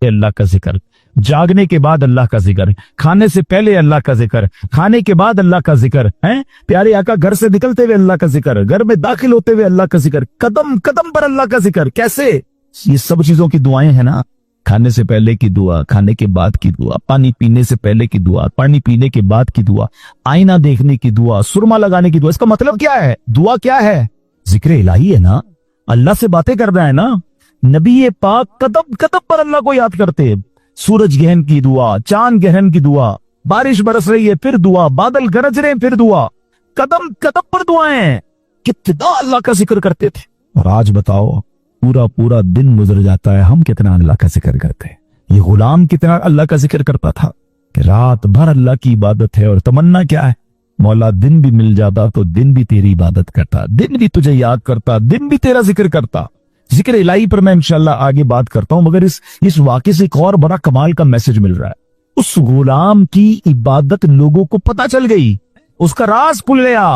अल्लाह का जिक्र, जागने के बाद अल्लाह का जिक्र, खाने से पहले अल्लाह का जिक्र, खाने के बाद अल्लाह का जिक्र है। प्यारे आका घर से निकलते हुए अल्लाह का जिक्र, घर में दाखिल होते हुए अल्लाह का जिक्र, कदम कदम पर अल्लाह का जिक्र। कैसे? ये सब चीजों की दुआएं हैं ना। खाने से पहले की दुआ, खाने के बाद की दुआ, पानी पीने से पहले की दुआ, पानी पीने के बाद की दुआ, आईना देखने की दुआ, सुरमा लगाने की दुआ। इसका मतलब क्या है? दुआ क्या है? जिक्र इलाही है ना, अल्लाह से बातें कर रहा है ना। नबी पाक कदम कदम पर अल्लाह को याद करते हैं। सूरज ग्रहण की दुआ, चांद ग्रहण की दुआ, बारिश बरस रही है फिर दुआ, बादल गरज रहे हैं फिर दुआ, कदम कदम पर दुआएं। कितना अल्लाह का जिक्र करते थे। और आज बताओ, पूरा पूरा दिन गुजर जाता है, हम कितना अल्लाह का जिक्र करते हैं। ये गुलाम कितना अल्लाह का जिक्र करता था कि रात भर अल्लाह की इबादत है। और तमन्ना क्या है? मौला दिन भी मिल जाता तो दिन भी तेरी इबादत करता, दिन भी तुझे याद करता, दिन भी तेरा जिक्र करता। जिक्र इलाही पर मैं इंशाल्लाह आगे बात करता हूं, मगर इस वाक़े से एक और बड़ा कमाल का मैसेज मिल रहा है। उस गुलाम की इबादत लोगों को पता चल गई, उसका राज खुल गया।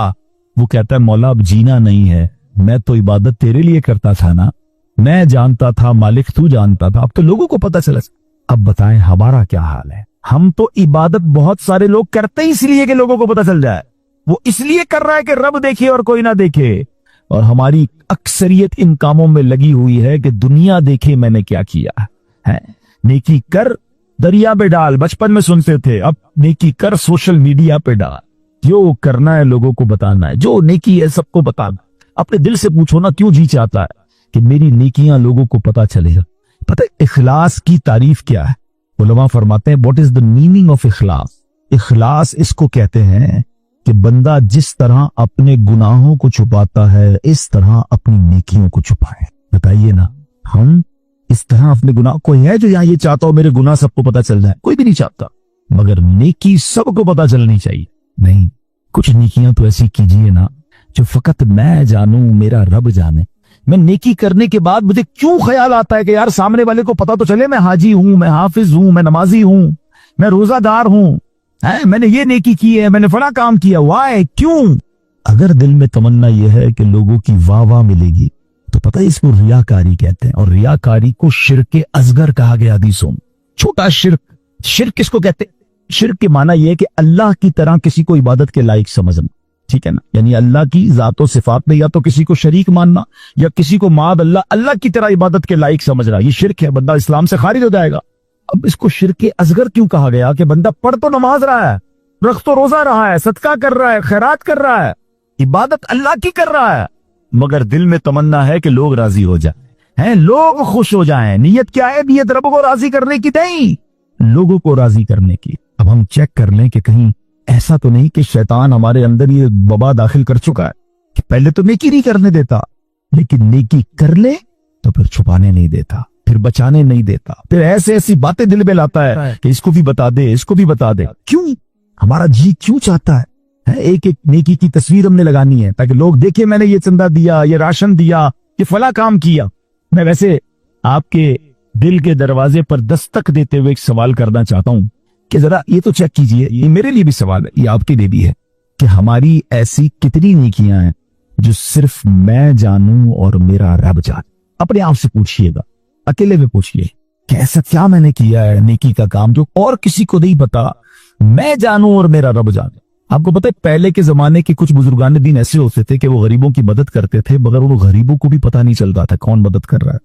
वो कहता है मौला अब जीना नहीं है, मैं तो इबादत तेरे लिए करता था ना, मैं जानता था मालिक तू जानता था, अब तो लोगों को पता चला। अब बताएं हमारा क्या हाल है? हम तो इबादत बहुत सारे लोग करते ही इसलिए कि लोगों को पता चल जाए। वो इसलिए कर रहा है कि रब देखे और कोई ना देखे। और हमारी अक्सरियत इन कामों में लगी हुई है कि दुनिया देखे मैंने क्या किया है। नेकी कर दरिया पे डाल, बचपन में सुनते थे, अब नेकी कर सोशल मीडिया पे डाल। जो करना है लोगों को बताना है, जो नेकी है सबको बताना। अपने दिल से पूछो ना, क्यों जी चाहता है कि मेरी नेकियां लोगों को पता चलेगा। पता है इखलास की तारीफ क्या है? उलमा फरमाते हैं what is the meaning of इखलास। इखलास इसको कहते हैं कि बंदा जिस तरह अपने गुनाहों को छुपाता है, इस तरह अपनी नेकियों को छुपाए। बताइए ना, हम इस तरह अपने गुनाह, कोई है जो यहाँ ये चाहता हो मेरे गुनाह सबको पता चल जाए? कोई भी नहीं चाहता। मगर नेकी सबको पता चलनी चाहिए। नहीं, कुछ नेकियां तो ऐसी कीजिए ना जो फकत मैं जानूं, मेरा रब जाने। मैं नेकी करने के बाद मुझे क्यों ख्याल आता है कि यार सामने वाले को पता तो चले मैं हाजी हूं, मैं हाफिज हूं, मैं नमाजी हूं, मैं रोजादार हूं, मैंने ये नेकी की है, मैंने फला काम किया। वाई? क्यों? अगर दिल में तमन्ना यह है कि लोगों की वाह वाह मिलेगी तो पता है इसको रियाकारी कहते हैं। और रियाकारी को शिर्क असगर कहा गया हदीसों में। छोटा शिर्क। शिर्क किसको कहते हैं? शिर्क के माना यह है कि अल्लाह की तरह किसी को इबादत के लायक समझना, ठीक है ना, यानी अल्लाह की जातो सिफात में या तो किसी को शरीक मानना या किसी को माद अल्लाह की तरह इबादत के लायक समझना, ये शिर्क है। बंदा इस्लाम से खारिज हो जाएगा। अब इसको शिर्क असगर क्यों कहा गया? कि बंदा पढ़ तो नमाज रहा है, रख तो रोजा रहा है, सदका कर रहा है, खैरात कर रहा है, इबादत अल्लाह की कर रहा है, मगर दिल में तमन्ना है कि लोग राजी हो जाए, लोग खुश हो जाएं। नियत क्या है? नियत रब को राजी करने की नहीं, लोगों को राजी करने की। अब हम चेक कर लें कि कहीं ऐसा तो नहीं कि शैतान हमारे अंदर ये वबा दाखिल कर चुका है कि पहले तो नेकी नहीं करने देता, लेकिन नेकी कर ले तो फिर छुपाने नहीं देता, फिर बचाने नहीं देता, फिर ऐसे ऐसी बातें दिल में लाता है कि इसको भी बता दे, इसको भी बता दे। क्यों? हमारा जी क्यों चाहता है? एक एक नेकी की तस्वीर हमने लगानी है ताकि लोग देखें मैंने ये चंदा दिया, ये राशन दिया, ये फला काम किया। मैं वैसे आपके दिल के दरवाजे पर दस्तक देते हुए एक सवाल करना चाहता हूं कि जरा ये तो चेक कीजिए, ये मेरे लिए भी सवाल है, ये आपके लिए भी है, कि हमारी ऐसी कितनी नेकियां हैं जो सिर्फ मैं जानूं और मेरा रब जाने। अपने आप से पूछिएगा, अकेले में पूछिए कि ऐसा क्या मैंने किया है नेकी का काम जो और किसी को नहीं पता, मैं जानूं और मेरा रब जाने। आपको पता है पहले के जमाने के कुछ बुजुर्गान दिन ऐसे होते थे कि वो गरीबों की मदद करते थे, मगर वो गरीबों को भी पता नहीं चलता था कौन मदद कर रहा है।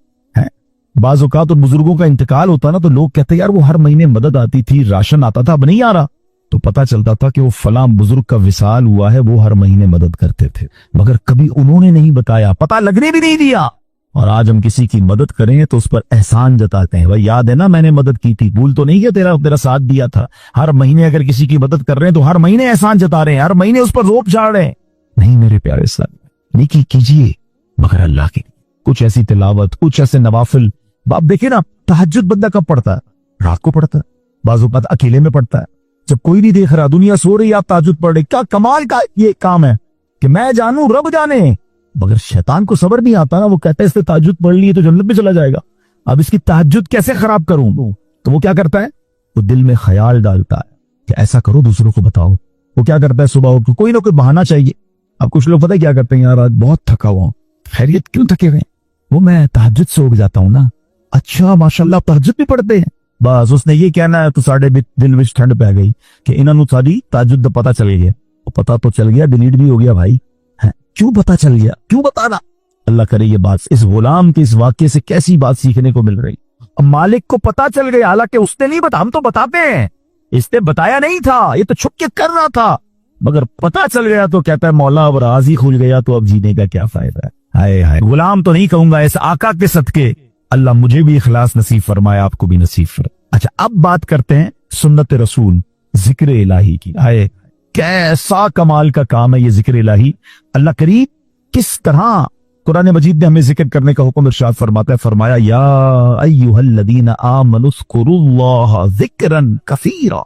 बाज़ औक़ात तो बुजुर्गों का इंतकाल होता ना तो लोग कहते यार वो हर महीने मदद आती थी, राशन आता था, अब नहीं आ रहा, तो पता चलता था कि वो फलां बुजुर्ग का विसाल हुआ है, वो हर महीने मदद करते थे, मगर कभी उन्होंने नहीं बताया, पता लगने भी नहीं दिया। और आज हम किसी की मदद करें तो उस पर एहसान जताते हैं, भाई याद है ना मैंने मदद की थी, भूल तो नहीं है, तेरा साथ दिया था। हर महीने अगर किसी की मदद कर रहे हैं तो हर महीने एहसान जता रहे हैं, हर महीने उस पर रोप झाड़ रहे हैं। नहीं मेरे प्यारे साथ, नेकी कीजिए मगर अल्लाह की। कुछ ऐसी तिलावत, कुछ ऐसे नवाफिल। आप देखिए ना, तहज्जुद बंदा कब पढ़ता है? रात को पढ़ता है, बाज़ औक़ात अकेले में पढ़ता है, जब कोई नहीं देख रहा, दुनिया सो रही, आप तहज्जुद पढ़ रहे। क्या कमाल का ये काम है कि मैं जानूं रब जाने। मगर शैतान को सब्र नहीं आता ना, वो कहता है इसने तहज्जुद पढ़ ली तो जन्नत में चला जाएगा, अब इसकी तहज्जुद कैसे खराब करूं? तो वो क्या करता है? वो दिल में ख्याल डालता है कि ऐसा करो दूसरों को बताओ। वो क्या करता है? सुबह उठ कोई ना कोई बहाना चाहिए। अब कुछ लोग पता है क्या करते हैं, यार आज बहुत थका हुआ हूं। खैरियत? क्यों थके हुए? वो मैं तहज्जुद से उठ जाता हूँ ना। अच्छा माशाल्लाह तहज्जुद भी पढ़ते हैं। बस उसने ये कहना है तो साढ़े दिल में ठंड पै गई कि इन्होंने सारी तहज्जुद दा पता चल गया। पता तो चल गया, डिलीट भी हो गया भाई है। क्यों पता चल गया, क्यों बताना? अल्लाह करे ये बात इस गुलाम के इस वाक्य से कैसी बात सीखने को मिल रही। अब मालिक को पता चल गया, हालांकि उसने नहीं बता, हम तो बताते हैं, इसने बताया नहीं था, ये तो छुप के कर रहा था, मगर पता चल गया तो कहता है मौला अब राज ही खुल गया तो अब जीने का क्या फायदा है। हाय हाय, गुलाम तो नहीं कहूंगा, इस आका के सदके अल्लाह मुझे भी इखलास नसीब फरमाए, आपको भी नसीब फरमाए। अच्छा, अब बात करते हैं सुन्नत रसूल, जिक्र इलाही की। आए कैसा कमाल का काम है ये जिक्र इलाही। अल्लाह करीम किस तरह कुरान मजीद ने हमें जिक्र करने का हुक्म इरशाद फरमाता है, फरमाया या अय्युहल्लज़ीना आमनुज़्कुरुल्लाह ज़िक्रन कसीरा।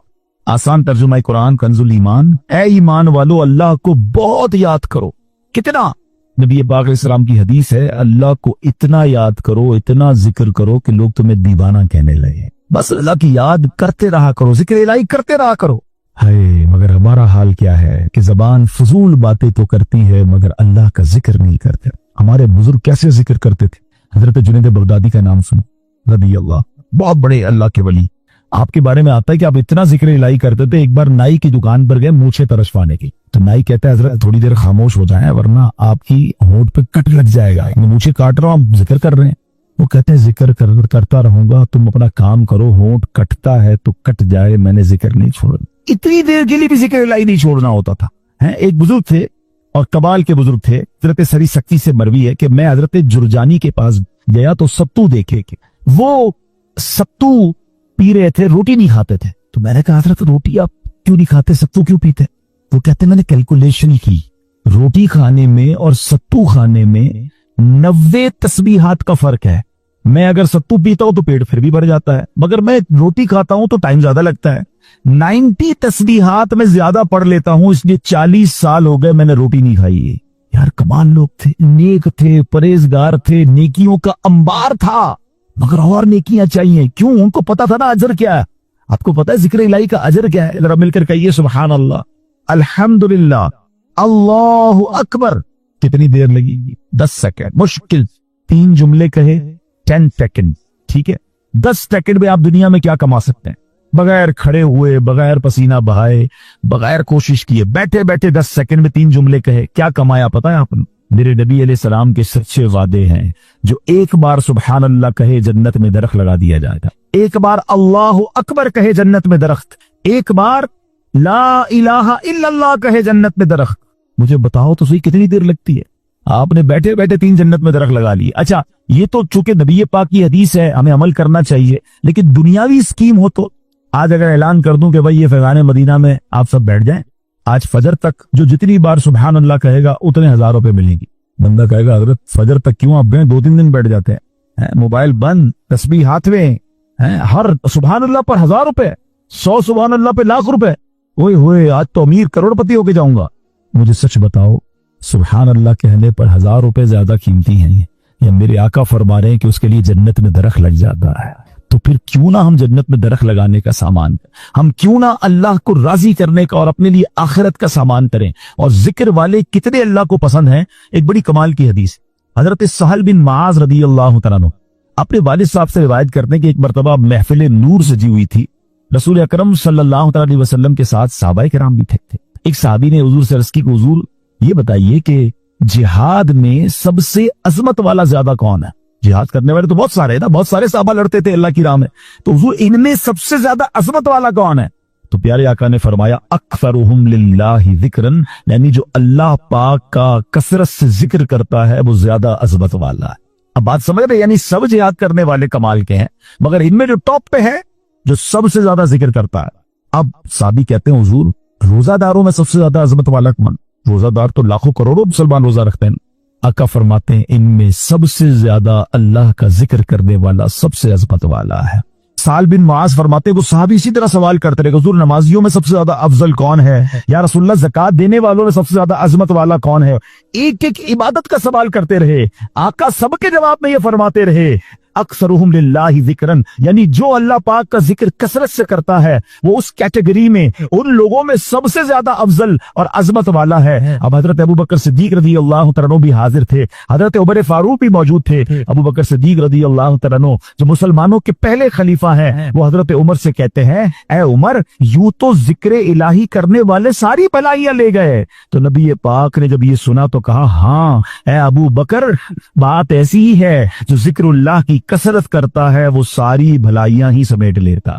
आसान तर्जुमा कुरान कंजुल ईमान, ए ईमान वालो अल्लाह को बहुत याद करो। कितना? नबी पाक अलैहिस्सलाम की हदीस है, अल्लाह को इतना याद करो, इतना जिक्र करो कि लोग तुम्हें दीवाना कहने लगे। बस अल्लाह की याद करते रहा करो, जिक्र इलाही करते रहा करो। हाय, मगर हमारा हाल क्या है कि जबान फजूल बातें तो करती है मगर अल्लाह का जिक्र नहीं करते। हमारे बुजुर्ग कैसे जिक्र करते थे? हजरत जुनैद बगदादी का नाम सुनो, रदी अल्लाह, बहुत बड़े अल्लाह के वली। आपके बारे में आता है कि आप इतना जिक्र इलाही करते थे, एक बार नाई की दुकान पर गए मूछें तरशवाने की, तो नाई कहता है हजरत थोड़ी देर खामोश हो जाएं वरना आपकी होंठ पे कट लग जाएगा, मैं मूछें काट रहा हूँ, आप जिक्र कर रहे हैं। वो कहते हैं जिक्र करता रहूंगा, तुम अपना काम करो, होंठ कटता है तो कट जाए, मैंने जिक्र नहीं छोड़ना। इतनी देर के लिए भी जिक्र इलाही नहीं छोड़ना होता था। है एक बुजुर्ग थे और कबाल के बुजुर्ग थे, हजरत सरी सख्ती से मरवी है कि मैं हजरत जुरजानी के पास गया तो सत्तू देखे कि वो सत्तू पी रहे थे, रोटी नहीं खाते थे। तो मैंने कहा हजरत रोटी आप क्यों नहीं खाते, सत्तू क्यों पीते? वो कहते मैंने कैलकुलेशन की, रोटी खाने में और सत्तू खाने में 90 तस्बीहात का फर्क है। मैं अगर सत्तू पीता हूं तो पेट फिर भी भर जाता है, मगर मैं रोटी खाता हूं तो टाइम ज्यादा लगता है। 90 तस्बीहात में ज्यादा पढ़ लेता हूं, इसलिए 40 साल हो गए मैंने रोटी नहीं खाई है। यार कमाल लोग थे, नेक थे, परहेजगार थे, नेकियों का अंबार था, मगर और नेकियां चाहिए। क्यों? उनको पता था ना अजर क्या है। आपको पता है जिक्र इलाही का अजर क्या है? जरा मिलकर कहिए सुभान अल्लाह, अल्हम्दुलिल्लाह, अल्लाहु अकबर। कितनी देर लगेगी? 10 सेकंड मुश्किल। 3 जुमले कहे 10 सेकंड, ठीक है। 10 सेकंड में आप दुनिया में क्या कमा सकते हैं? बगैर खड़े हुए, बगैर पसीना बहाए, बगैर कोशिश किए, बैठे बैठे 10 सेकंड में 3 जुमले कहे, क्या कमाया पता है आपने? मेरे नबी अलैहिस्सलाम के सच्चे वादे हैं, जो एक बार सुभान अल्लाह कहे जन्नत में दरख्त लगा दिया जाएगा, एक बार अल्लाहु अकबर कहे जन्नत में दरख्त, एक बार ला इलाहा इल्लल्लाह कहे जन्नत में दरख्त। मुझे बताओ तो सही कितनी देर लगती है? आपने बैठे बैठे 3 जन्नत में दरख्त लगा लिए। अच्छा, ये तो चूंकि नबी पाक की हदीस है, हमें अमल करना चाहिए, लेकिन दुनियावी स्कीम हो तो आज अगर ऐलान कर दूं कि भाई ये फैज़ान मदीना में आप सब बैठ जाएं, आज फजर तक जो जितनी बार सुभान अल्लाह कहेगा उतने 1000 रुपए मिलेंगी। बंदा कहेगा हजरत फजर तक क्यों आप गए, 2-3 दिन बैठ जाते हैं, मोबाइल बंद, तस्बीह हाथ में, हर सुभान अल्लाह पर 1000 रुपए, 100 सुभान अल्लाह पे लाख रुपए। ओए होए, आज तो अमीर करोड़पति होके जाऊंगा। मुझे सच बताओ, सुभान अल्लाह कहने पर 1000 रुपए ज्यादा कीमती हैं या मेरे आका फरमा रहे हैं कि उसके लिए जन्नत में दरख्त लग जाता है। तो फिर क्यों ना हम जन्नत में दरख्त लगाने का सामान, हम क्यों ना अल्लाह को राजी करने का और अपने लिए आखिरत का सामान करें। और जिक्र वाले कितने अल्लाह को पसंद हैं। एक बड़ी कमाल की हदीस, हजरत सहल बिन मुआज रदी अल्लाह तआला अन्हु अपने वालिद साहब से रिवायत करते हैं कि एक मरतबा महफिल नूर सजी हुई थी, रसूल अकरम सल्लल्लाहु अलैहि वसल्लम के साथ सहाबाए किराम भी थे। एक सहाबी ने हुजूर से अर्ज की, हुजूर ये बताइए कि जिहाद में सबसे अजमत वाला ज्यादा कौन है? जिहाद करने वाले तो बहुत सारे हैं ना, बहुत सारे सहाबा लड़ते थे अल्लाह की राह में, तो हुजूर इनमें सबसे ज्यादा अजमत वाला कौन है? तो प्यारे आका ने फरमाया अक्सरुहुम लिल्लाहि ज़िक्रन, यानी जो अल्लाह पाक का कसरत से जिक्र करता है वो ज्यादा अजमत वाला है। अब बात समझ रहे, यानी सब जिहाद करने वाले कमाल के हैं, मगर इनमें जो टॉप पे है जो सबसे ज्यादा जिक्र करता है। अब साहबी कहते हैं हुजूर रोजादारों में सबसे ज्यादा अजमत वाला कौन? रोजादार तो लाखों करोड़ों मुसलमान रोजा रखते हैं। आका फरमाते हैं इनमें सबसे ज्यादा अल्लाह का जिक्र करने वाला सबसे अजमत वाला है। साल बिन मुआज फरमाते हैं, वो साहबी इसी तरह सवाल करते रहे, हुजूर नमाजियों में सबसे ज्यादा अफजल कौन है? या रसूलुल्लाह ज़कात देने वालों में सबसे ज्यादा अजमत वाला कौन है? एक एक इबादत का सवाल करते रहे। आका सबके जवाब में ये फरमाते रहे अक्सरुहुम लिल्लाहि ज़िक्रन, यानी जो अल्लाह पाक का जिक्र कसरत से करता है वो उस कैटेगरी में, उन लोगों में सबसे ज्यादा अफजल और अजमत वाला है। अब हजरत अबू बकर सिद्दीक रज़ी अल्लाह तआला अन्हु भी हाजिर थे, हजरत उमर फारूक भी मौजूद थे। अबू बकर सिद्दीक रज़ी अल्लाह तआला अन्हु जो मुसलमानों के पहले खलीफा हैं, वो हजरत उमर से कहते हैं, ए उमर, यूं तो जिक्र इलाही करने वाले सारी भलाइयां ले गए। तो नबी पाक ने जब ये सुना तो कहा, हाँ ए अबू बकर, बात ऐसी ही है, जो जिक्रुल्लाह की कसरत करता है वो सारी भलाइयां ही समेट लेता।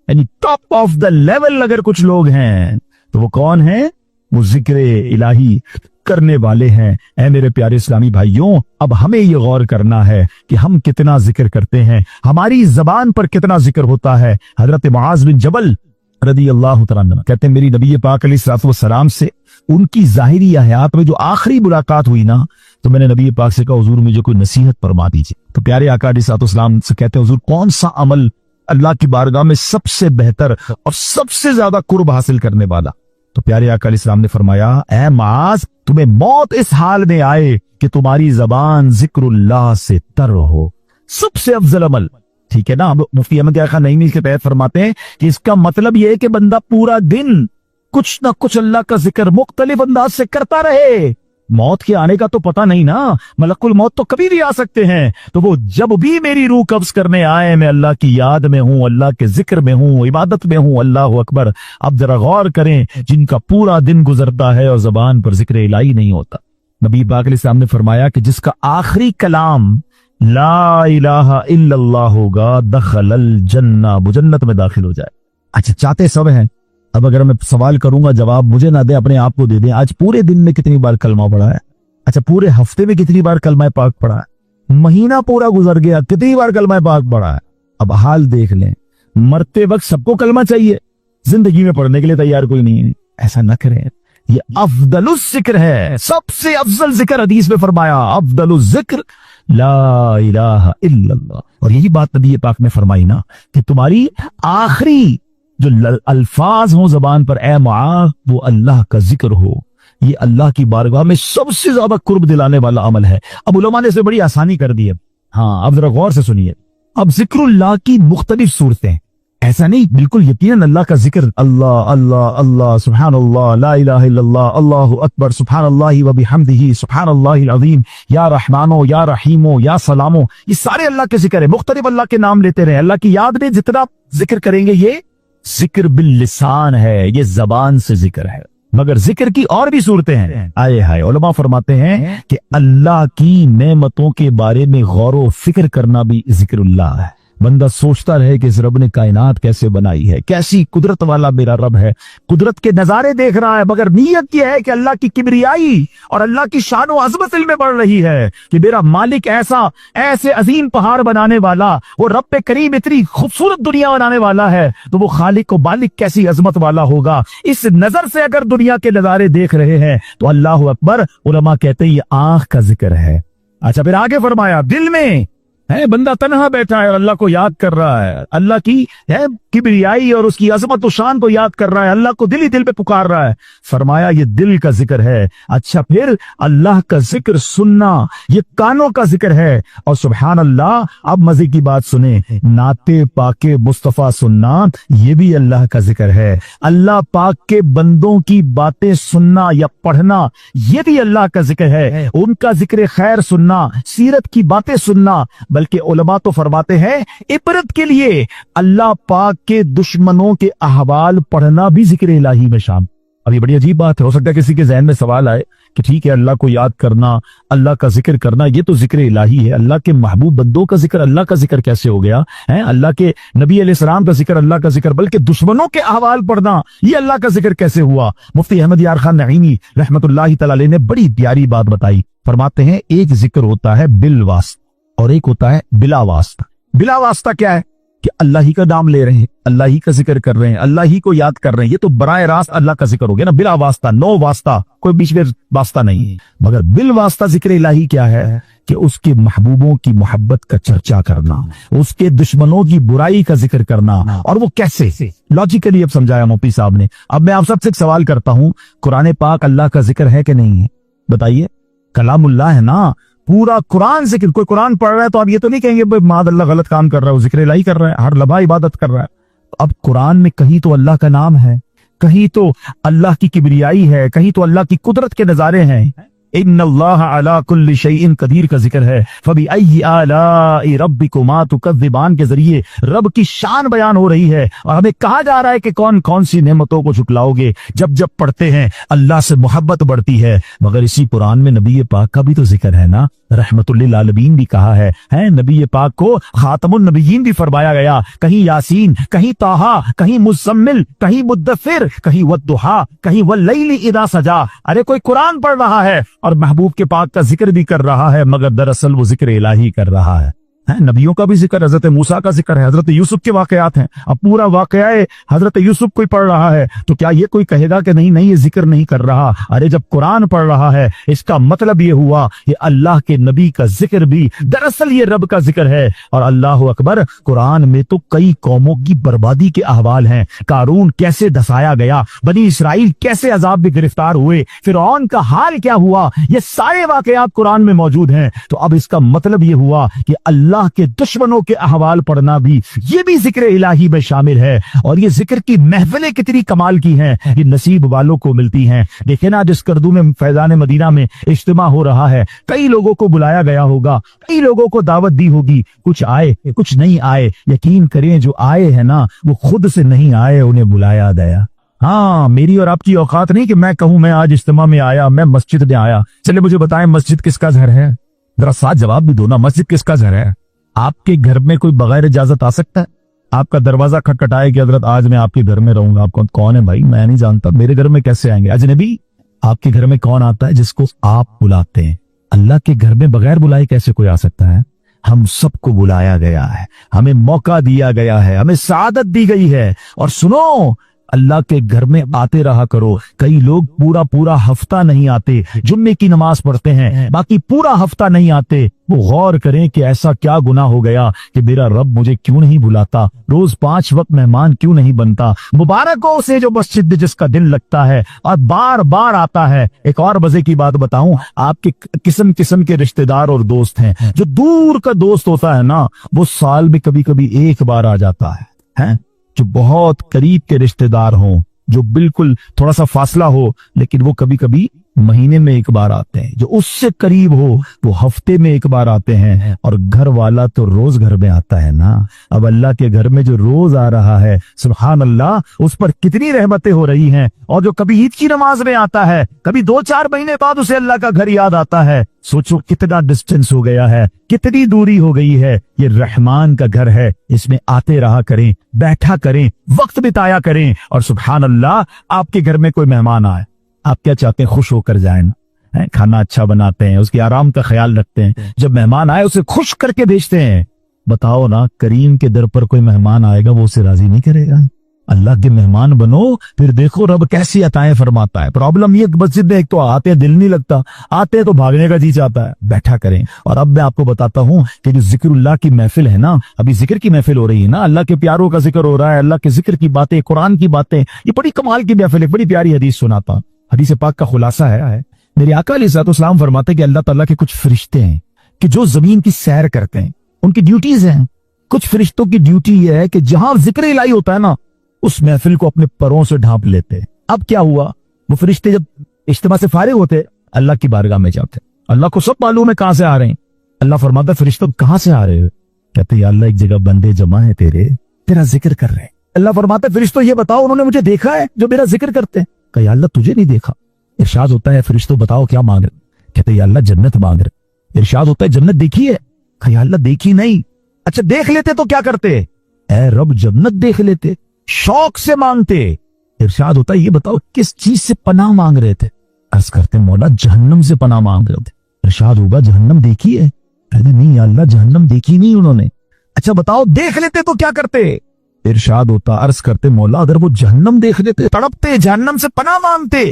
यानी टॉप ऑफ द लेवल अगर कुछ लोग हैं तो वो कौन है? वो जिक्र इलाही करने वाले हैं। ऐ मेरे प्यारे इस्लामी भाइयों, अब हमें ये गौर करना है कि हम कितना जिक्र करते हैं, हमारी जबान पर कितना जिक्र होता है। हजरत मुआज बिन जबल रज़ी अल्लाह तआला अन्हु कहते हैं, मेरी नबी पाक अलैहिस्सलातु वस्सलाम से उनकी जाहिरी हयात में जो आखिरी मुलाकात हुई ना, तो मैंने नबी पाक से कहा, हुजूर मुझे कोई नसीहत फरमा दीजिए। तो प्यारे आका अलैहिस्सलातु वस्सलाम से कहते हैं, हुजूर कौन सा अमल अल्लाह की बारगाह में सबसे बेहतर और सबसे ज्यादा कुर्ब हासिल करने वाला? तो प्यारे आका अलैहिस्सलाम ने फरमाया, ए मुआज, तुम्हें मौत इस हाल में आए कि तुम्हारी जबान जिक्रुल्लाह से तर हो, सबसे अफजल अमल। ठीक है ना। मुफ्ती अहमद यार खान नईमी इसके तहत फरमाते हैं कि इसका मतलब यह है कि बंदा पूरा दिन कुछ ना कुछ अल्लाह का जिक्र मुख्तलिफ अंदाज से करता रहे। मौत के आने का तो पता नहीं ना, मलकुल मौत तो कभी भी आ सकते हैं। तो वो जब भी मेरी रूह कब्ज करने आए, मैं अल्लाह की याद में हूँ, अल्लाह के जिक्र में हूँ, इबादत में हूँ। अल्लाह अकबर। अब जरा गौर करें, जिनका पूरा दिन गुजरता है और जबान पर जिक्र इलाही नहीं होता। नबी पाक अलैहिस्सलाम ने फरमाया कि जिसका आखिरी कलाम ला इलाहा इल्लल्लाह होगा, दखलल जन्नह, वो जन्नत में दाखिल हो जाए। अच्छा, चाहते सब हैं। अब अगर मैं सवाल करूंगा, जवाब मुझे ना दे, अपने आप को दे दें। आज पूरे दिन में कितनी बार कलमा पढ़ा है? अच्छा, पूरे हफ्ते में कितनी बार कलमा पाक पढ़ा है? महीना पूरा गुजर गया, कितनी बार कलमा पाक पढ़ा है? अब हाल देख लें, मरते वक्त सबको कलमा चाहिए, जिंदगी में पढ़ने के लिए तैयार कोई नहीं है। ऐसा न करें, ये अफदलुस जिक्र है, सबसे अफजल जिक्र हदीस में फरमाया, अफदलुस जिक्र ला इलाहा इल्लल्लाह। और यही बात नबी पाक ने फरमाई ना कि तुम्हारी आखिरी जो अल्फाज हो जबान पर, ए मुआज, वो अल्लाह का जिक्र हो। ये अल्लाह की बारगाह में सबसे ज्यादा कुर्ब दिलाने वाला अमल है। अब उलमा ने इसे बड़ी आसानी कर दी है। हाँ, अब जरा गौर से सुनिए। अब जिक्रुल्लाह की मुख्तलिफ सूरतें, ऐसा नहीं, बिल्कुल यकीनन अल्लाह का जिक्र, अल्लाह अल्लाह अल्लाह, सुब्हानल्लाह, ला इलाहा इल्लल्लाह, अल्लाहु अकबर, सुब्हानल्लाहि व बिहम्दिही, सुब्हानल्लाहिल अज़ीम, या रहमानो, या रहीमो, या सलामो, ये सारे अल्लाह के जिक्र है। मुख्तलिफ अल्लाह के नाम लेते रहे। अल्लाह की याद में जितना जिक्र करेंगे, ये जिक्र बिल लिसान है, ये जबान से जिक्र है। मगर जिक्र की और भी सूरतें हैं। आए हाय, उलमा फरमाते हैं कि अल्लाह की नेमतों के बारे में गौर व फिक्र करना भी जिक्रुल्लाह है। बंदा सोचता रहे कि इस रब ने कायनात कैसे बनाई है, कैसी कुदरत वाला मेरा रब है, कुदरत के नजारे देख रहा है, मगर नीयत यह है कि अल्लाह की किबरियाई और अल्लाह की शान व अज़मत इल्म में बढ़ रही है कि मेरा मालिक ऐसा, ऐसे अजीम पहाड़ बनाने वाला, वो रब करीम इतनी खूबसूरत दुनिया बनाने वाला है, तो वो खालिक व मालिक कैसी अजमत वाला होगा। इस नजर से अगर दुनिया के नजारे देख रहे हैं तो अल्लाह अकबर। उलमा कहते हैं ये आंख का जिक्र है। अच्छा, फिर आगे फरमाया, दिल में है, बंदा तन्हा बैठा है और अल्लाह को याद कर रहा है, अल्लाह की है किबरियाई और उसकी अजमत और शान को याद कर रहा है, अल्लाह को दिल ही दिल पे पुकार रहा है। फरमाया ये दिल का जिक्र है। अच्छा, फिर अल्लाह का जिक्र सुनना, ये कानों का जिक्र है। और सुभान अल्लाह, अब मजे की बात सुने, नाते पाके मुस्तफा सुनना, ये भी अल्लाह का जिक्र है। अल्लाह पाक के बंदों की बातें सुनना या पढ़ना, ये भी अल्लाह का जिक्र है। उनका जिक्र खैर सुनना, सीरत की बातें सुनना, बल्कि उलमा तो फरमाते हैं इबरत के लिए अल्लाह पाक के दुश्मनों के अहवाल पढ़ना भी जिक्र इलाही में शामिल। अब ये बड़ी अजीब बात है, हो सकता है किसी के जहन में सवाल आए कि ठीक है, अल्लाह को याद करना, अल्लाह का जिक्र करना, ये तो जिक्र इलाही है। अल्लाह के महबूब बंदों का जिक्र अल्लाह का जिक्र कैसे हो गया है? अल्लाह के नबी अलैहिस्सलाम का जिक्र अल्लाह का जिक्र, बल्कि दुश्मनों के अहवाल पढ़ना ये अल्लाह का जिक्र कैसे हुआ? मुफ्ती अहमद यार खान नईमी रहमतुल्लाहि तआला अलैह ने बड़ी प्यारी बात बताई। फरमाते हैं एक जिक्र होता है बिल वास्ता और एक होता है बिला वास्ता। बिला वास्ता क्या है? कि अल्लाह ही का नाम ले रहे हैं, अल्लाह ही का जिक्र कर रहे हैं, अल्लाह ही को याद कर रहे हैं, ये तो बराए रास्त अल्लाह का जिक्र हो गया ना। बिला वास्ता, नो वास्ता, कोई बीच में वास्ता नहीं है। मगर बिल वास्ता जिक्र इलाही क्या है? कि उसके महबूबों की मोहब्बत का चर्चा करना, उसके दुश्मनों की बुराई का जिक्र करना। और वो कैसे? लॉजिकली अब समझाया मुफ्ती साहब ने। अब मैं आप सबसे एक सवाल करता हूं, कुरान पाक अल्लाह का जिक्र है कि नहीं है? बताइए। कलामुल्लाह है ना, पूरा कुरान जिक्र। कोई कुरान पढ़ रहा है तो आप ये तो नहीं कहेंगे भाई माद अल्लाह गलत काम कर रहा है, वो जिक्र इलाही कर रहा है, हर लम्हा इबादत कर रहा है। अब कुरान में कहीं तो अल्लाह का नाम है, कहीं तो अल्लाह की किबरियाई है, कहीं तो अल्लाह की कुदरत के नजारे हैं। इन्नल्लाह अला कुल्ली शैइन कदीर का जिक्र है। फबी अय्यि आलाइ रब्बिकुमा तुकज़्ज़िबान के जरिए रब की शान बयान हो रही है और हमें कहा जा रहा है कि कौन कौन सी नेमतों को झुकलाओगे। जब जब पढ़ते हैं अल्लाह से मोहब्बत बढ़ती है। मगर इसी कुरान में नबी पाक का भी तो जिक्र है ना, रहमतुल्लिल आलमीन भी कहा है नबी पाक को खातमुन नबिय्यीन भी फरमाया गया। कहीं यासीन, कहीं ताहा, कहीं मुज़म्मिल, कहीं मुद्दफिर, कहीं वद्दुहा, कहीं वल्लैलि इज़ा सजा। अरे कोई कुरान पढ़ रहा है और महबूब के पाक का जिक्र भी कर रहा है, मगर दरअसल वो जिक्र इलाही कर रहा है। नबियों का भी जिक्र, हजरत मूसा का जिक्र है, हजरत यूसुफ के वाकयात हैं। अब पूरा वाकया हजरत यूसुफ कोई पढ़ रहा है तो क्या ये कोई कहेगा कि नहीं नहीं ये जिक्र नहीं कर रहा? अरे जब कुरान पढ़ रहा है इसका मतलब ये हुआ ये अल्लाह के नबी का जिक्र भी दरअसल ये रब का जिक्र है। और अल्लाह अकबर, कुरान में तो कई कौमों की बर्बादी के अहवाल हैं। कारून कैसे धसाया गया, बनी इसराइल कैसे अजाब में गिरफ्तार हुए, फिरौन का हाल क्या हुआ, ये सारे वाकयात कुरान में मौजूद हैं। तो अब इसका मतलब ये हुआ कि अल्लाह के दुश्मनों के अहवाल पढ़ना भी ये भी जिक्र इलाही में शामिल है। और ये जिक्र की महफिलें कितनी कमाल की हैं, ये नसीब वालों को मिलती हैं। देखे ना जिस करदू में फैजान मदीना में इज्तिमा हो रहा है, कई लोगों को बुलाया गया होगा, कई लोगों को दावत दी होगी, कुछ आए कुछ नहीं आए। यकीन करें जो आए हैं ना वो खुद से नहीं आए, उन्हें बुलाया गया। हाँ, मेरी और आपकी औकात नहीं कि मैं कहूं मैं आज इज्तिमा में आया, मैं मस्जिद में आया। चले मुझे बताएं मस्जिद किसका घर है? जरा साथ जवाब भी दो ना, मस्जिद किसका घर है? आपके घर में कोई बगैर इजाजत आ सकता है? आपका दरवाजा खटखटाए कि हजरत आज मैं आपके घर में रहूंगा। आप कौन है भाई? मैं नहीं जानता, मेरे घर में कैसे आएंगे? अजनबी। आपके घर में कौन आता है? जिसको आप बुलाते हैं। अल्लाह के घर में बगैर बुलाए कैसे कोई आ सकता है? हम सबको बुलाया गया है, हमें मौका दिया गया है, हमें सादत दी गई है। और सुनो, अल्लाह के घर में आते रहा करो। कई लोग पूरा पूरा हफ्ता नहीं आते, जुम्मे की नमाज पढ़ते हैं, बाकी पूरा हफ्ता नहीं आते। वो गौर करें कि ऐसा क्या गुनाह हो गया कि मेरा रब मुझे क्यों नहीं बुलाता, रोज 5 वक्त मेहमान क्यों नहीं बनता। मुबारक हो उसे जो मस्जिद जिसका दिल लगता है और बार बार आता है। एक और मजे की बात बताऊं, आपके किस्म किस्म के रिश्तेदार और दोस्त हैं। जो दूर का दोस्त होता है ना वो साल में कभी कभी एक बार आ जाता है। जो बहुत करीब के रिश्तेदार हों, जो बिल्कुल थोड़ा सा फासला हो, लेकिन वो कभी कभी महीने में एक बार आते हैं। जो उससे करीब हो वो हफ्ते में एक बार आते हैं। और घर वाला तो रोज घर में आता है ना। अब अल्लाह के घर में जो रोज आ रहा है, सुभान अल्लाह, उस पर कितनी रहमतें हो रही हैं। और जो कभी ईद की नमाज में आता है, कभी 2-4 महीने बाद उसे अल्लाह का घर याद आता है। सोचो कितना डिस्टेंस हो गया है, कितनी दूरी हो गई है। ये रहमान का घर है, इसमें आते रहा करें, बैठा करें, वक्त बिताया करें। और सुभान अल्लाह, आपके घर में कोई मेहमान आए, आप क्या चाहते हैं? खुश होकर जाए ना। खाना अच्छा बनाते हैं, उसके आराम का ख्याल रखते हैं। जब मेहमान आए उसे खुश करके भेजते हैं। बताओ ना, करीम के दर पर कोई मेहमान आएगा वो उसे राजी नहीं करेगा? अल्लाह के मेहमान बनो, फिर देखो रब कैसी अताएं फरमाता है। प्रॉब्लम ये मस्जिद में एक तो आते हैं दिल नहीं लगता, आते हैं तो भागने का जी चाहता है। बैठा करें। और अब मैं आपको बताता हूँ कि जो जिक्रुल्लाह की महफिल है ना, अभी जिक्र की महफिल हो रही है ना, अल्लाह के प्यारों का जिक्र हो रहा है, अल्लाह के जिक्र की बातें, कुरान की बातें, ये बड़ी कमाल की महफिल है। बड़ी प्यारी हदीस सुनाता, हदीस पाक का खुलासा है। मेरे आका अलैहिस्सलाम फरमाते कि अल्लाह ताला के कुछ फरिश्ते हैं कि जो जमीन की सैर करते हैं, उनकी ड्यूटीज हैं। कुछ फरिश्तों की ड्यूटी ये है कि जहां जिक्र इलाही होता है ना, उस महफिल को अपने परों से ढांप लेते। अब क्या हुआ, वो फरिश्ते जब इज्तिमा से फारिग होते अल्लाह की बारगाह में जाते। अल्लाह को सब मालूम है कहां से आ रहे हैं। अल्लाह फरमाता फरिश्तों कहां से आ रहे हो? कहते या अल्लाह एक जगह बंदे जमा है तेरा जिक्र कर रहे हैं। अल्लाह फरमाता फरिश्तों ये बताओ उन्होंने मुझे देखा है जो मेरा जिक्र करते हैं? कहा अल्लाह तुझे नहीं देखा। इरशाद होता है फरिश्तों बताओ क्या मांग रहे? कहते या अल्लाह जन्नत मांग रहे। इरशाद होता है जन्नत देखी है? कहा अल्लाह देखी नहीं। अच्छा देख लेते तो क्या करते? ऐ रब जन्नत देख लेते, शौक से मांगते। इरशाद होता है ये बताओ किस चीज से पनाह मांग रहे थे? अर्ज करते मौला जहन्नम से पनाह मांग रहे थे। इरशाद होगा जहन्नम देखी है? कहते नहीं अल्लाह जहन्नम देखी नहीं उन्होंने। अच्छा बताओ देख लेते तो क्या करते? इरशाद होता अर्ज करते मौला अगर वो जहन्नम देख लेते तड़पते, जहन्नम से पनाह मांगते।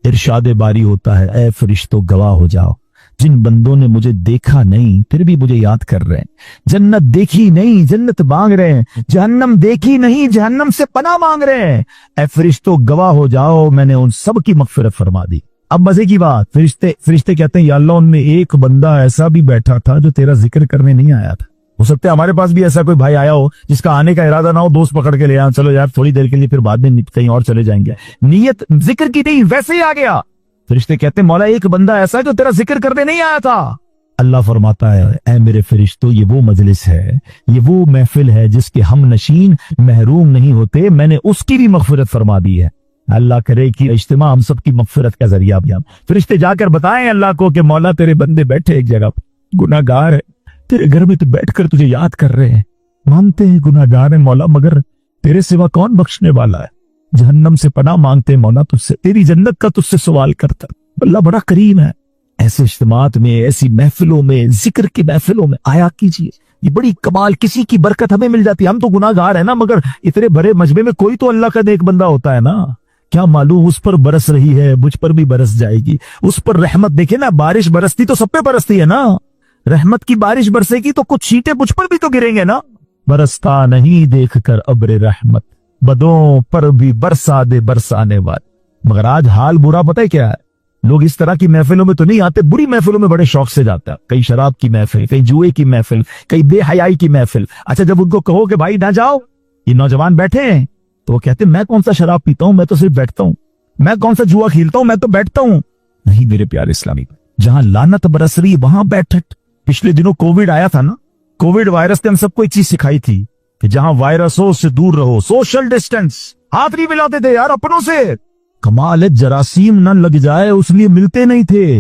इरशाद बारी होता है ऐ फरिश्तों गवाह हो जाओ, जिन बंदों ने मुझे देखा नहीं फिर भी मुझे याद कर रहे हैं, जन्नत देखी नहीं जन्नत मांग रहे हैं, जहन्नम देखी नहीं जहन्नम से पनाह मांग रहे हैं, ऐ फरिश्तों गवाह हो जाओ मैंने उन सब की मगफिरत फरमा दी। अब मजे की बात, फरिश्ते कहते हैं या अल्लाह उनमें एक बंदा ऐसा भी बैठा था जो तेरा जिक्र करने नहीं आया था। हो सकता है हमारे पास भी ऐसा कोई भाई आया हो जिसका आने का इरादा ना हो, दोस्त पकड़ के ले आया, चलो यार थोड़ी देर के लिए, फिर बाद में कहीं और चले जाएंगे, नीयत जिक्र की नहीं, वैसे ही आ गया। फरिश्ते कहते हैं मौला एक बंदा ऐसा है जो तेरा जिक्र करने नहीं आया था। अल्लाह फरमाता है ऐ मेरे फरिश्तों, ये वो मजलिस है, ये वो महफिल है जिसके हम नशीन महरूम नहीं होते, मैंने उसकी भी मगफिरत फरमा दी है। अल्लाह करे कि इज्तिमा हम सब की मगफिरत का जरिया भी। फरिश्ते जाकर बताएं अल्लाह को कि मौला तेरे बंदे बैठे एक जगह, गुनाहगार है, तेरे घर में तो बैठकर तुझे याद कर रहे हैं, मानते हैं गुनाहगार है मौला, मगर तेरे सिवा कौन बख्शने वाला है, जहन्नम से पनाह मांगते हैं मौला तुझसे, तेरी जन्नत का तुझसे सवाल करता। अल्लाह बड़ा करीम है। ऐसे इज्तिमात में, ऐसी महफिलों में, जिक्र की महफिलों में आया कीजिए, ये बड़ी कमाल, किसी की बरकत हमें मिल जाती है। हम तो गुनाहगार है ना, मगर इतने बड़े मजमे में कोई तो अल्लाह का नेक बंदा होता है ना। क्या मालूम उस पर बरस रही है, मुझ पर भी बरस जाएगी, उस पर रहमत। देखे ना, बारिश बरसती तो सब पे बरसती है ना, रहमत की बारिश बरसेगी तो कुछ छींटे मुझ पर भी तो गिरेंगे ना। बरसता नहीं देख कर अब्र रहमत, बदों पर भी बरसा दे बरसाने वाले। मगर आज हाल बुरा पता है क्या है, लोग इस तरह की महफिलों में तो नहीं आते, बुरी महफिलों में बड़े शौक से जाता है। कहीं शराब की महफिल, कहीं जुए की महफिल, कहीं बेहयाई की महफिल। अच्छा जब उनको कहो कि भाई ना जाओ, ये नौजवान बैठे हैं, तो वो कहते मैं कौन सा शराब पीता हूं, मैं तो सिर्फ बैठता हूं, मैं कौन सा जुआ खेलता हूं, मैं तो बैठता हूं। नहीं मेरे प्यारे इस्लामी, जहां लानत बरस रही वहां बैठक। पिछले दिनों कोविड आया था ना, कोविड वायरस ने हम सबको एक चीज सिखाई थी कि जहां वायरस हो उससे दूर रहो, सोशल डिस्टेंस, हाथ नहीं मिलाते थे यार अपनों से। कमाल है, जरासीम ना लग जाए उसलिए मिलते नहीं थे,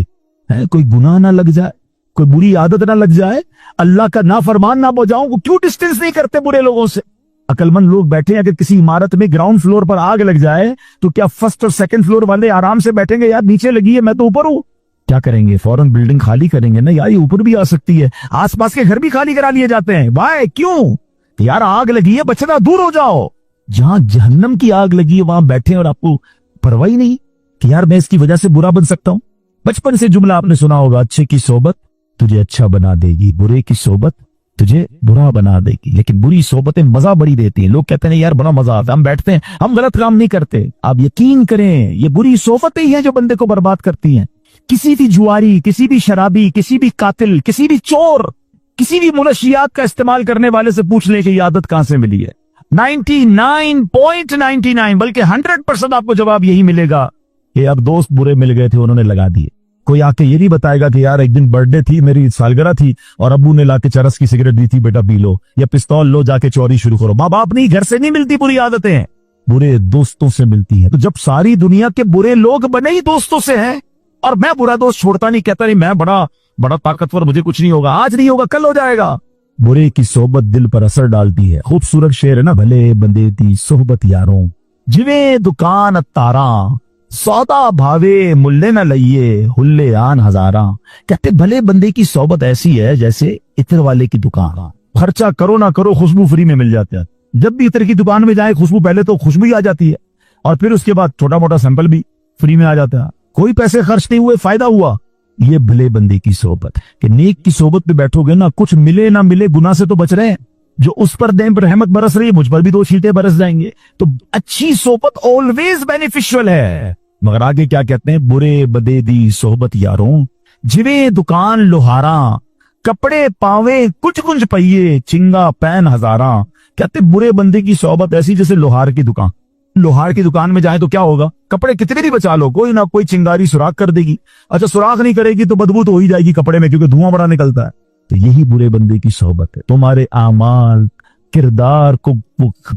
है कोई गुनाह ना लग जाए, कोई बुरी आदत ना लग जाए, अल्लाह का नाफरमान ना बजाऊं, क्यों डिस्टेंस नहीं करते बुरे लोगों से। अकलमंद लोग बैठे हैं, अगर किसी इमारत में ग्राउंड फ्लोर पर आग लग जाए तो क्या फर्स्ट और सेकंड फ्लोर वाले आराम से बैठेंगे यार नीचे लगी है मैं तो ऊपर हूं, क्या करेंगे, फौरन बिल्डिंग खाली करेंगे ना यार, ये ऊपर भी आ सकती है। आसपास के घर भी खाली करा लिए जाते हैं, भाई क्यों यार, आग लगी है बचना, दूर हो जाओ। जहां जहन्नम की आग लगी है वहां बैठे और आपको परवाह ही नहीं कि यार मैं इसकी वजह से बुरा बन सकता हूं। बचपन से जुमला आपने सुना होगा, अच्छे की सोबत तुझे अच्छा बना देगी, बुरे की सोबत तुझे बुरा बना देगी। लेकिन बुरी सोबतें मजा बड़ी देती हैं। लोग कहते हैं यार बड़ा मजा आता है, हम बैठते हैं, हम गलत काम नहीं करते। आप यकीन करें ये बुरी सोबतें ही हैं जो बंदे को बर्बाद करती हैं। किसी भी जुआरी, किसी भी शराबी, किसी भी कातिल, किसी भी चोर, किसी भी मुनशियात का इस्तेमाल करने वाले से पूछ ले कि ये आदत कहां से मिली है। 99.99 बल्कि 100% आपको जवाब यही मिलेगा कि अब दोस्त बुरे मिल गए थे, उन्होंने लगा दिए। कोई आके ये नहीं बताएगा कि यार एक दिन बर्थडे थी, मेरी सालगिरह थी और अब्बू ने लाके चरस की सिगरेट दी थी, बेटा पी लो, या पिस्तौल लो जाके चोरी शुरू करो। माँ बाप नहीं, घर से नहीं मिलती बुरी आदतें, बुरे दोस्तों से मिलती हैं। तो जब सारी दुनिया के बुरे लोग बने ही दोस्तों से हैं, और मैं बुरा दोस्त छोड़ता नहीं, कहता नहीं मैं बड़ा ताकतवर, मुझे कुछ नहीं होगा, आज नहीं होगा कल हो जाएगा। बुरे की सोबत दिल पर असर डालती है। खूबसूरत शेर है ना, भले बंदे दी सोहबत यारों, जिवे दुकान तारा, सौदा भावे मुल्ले न लइये, हुल्ले आन हजारा। कहते भले बंदे की सोबत ऐसी है जैसे इत्र वाले की दुकान, खर्चा करो ना करो खुशबू फ्री में मिल जाता है। जब भी इत्र की दुकान में जाए खुशबू, पहले तो खुशबू ही आ जाती है और फिर उसके बाद छोटा मोटा सैंपल भी फ्री में आ जाता है, कोई पैसे खर्च नहीं हुए, फायदा हुआ। ये भले बंदे की सोबत, कि नेक की सोबत पे बैठोगे ना, कुछ मिले ना मिले गुनाह से तो बच रहे हैं। जो उस पर दें रहमत बरस रही है, मुझ पर भी 2 छींटे बरस जाएंगे। तो अच्छी सोबत ऑलवेज बेनिफिशियल है। मगर आगे क्या कहते हैं, बुरे बदे दी सोहबत यारों, जिवे दुकान लोहारा, कपड़े पावे कुछ कुछ पहिए, चिंगा पैन हजारा। कहते बुरे बंदे की सोहबत ऐसी जैसे लोहार की दुकान। लोहार की दुकान में जाए तो क्या होगा, कपड़े कितने भी बचा लो, कोई ना कोई चिंगारी सुराख कर देगी। अच्छा सुराख नहीं करेगी तो बदबू तो हो ही जाएगी कपड़े में, क्योंकि धुआं बड़ा निकलता है। तो यही बुरे बंदे की सोहबत है, तुम्हारे आमाल किरदार को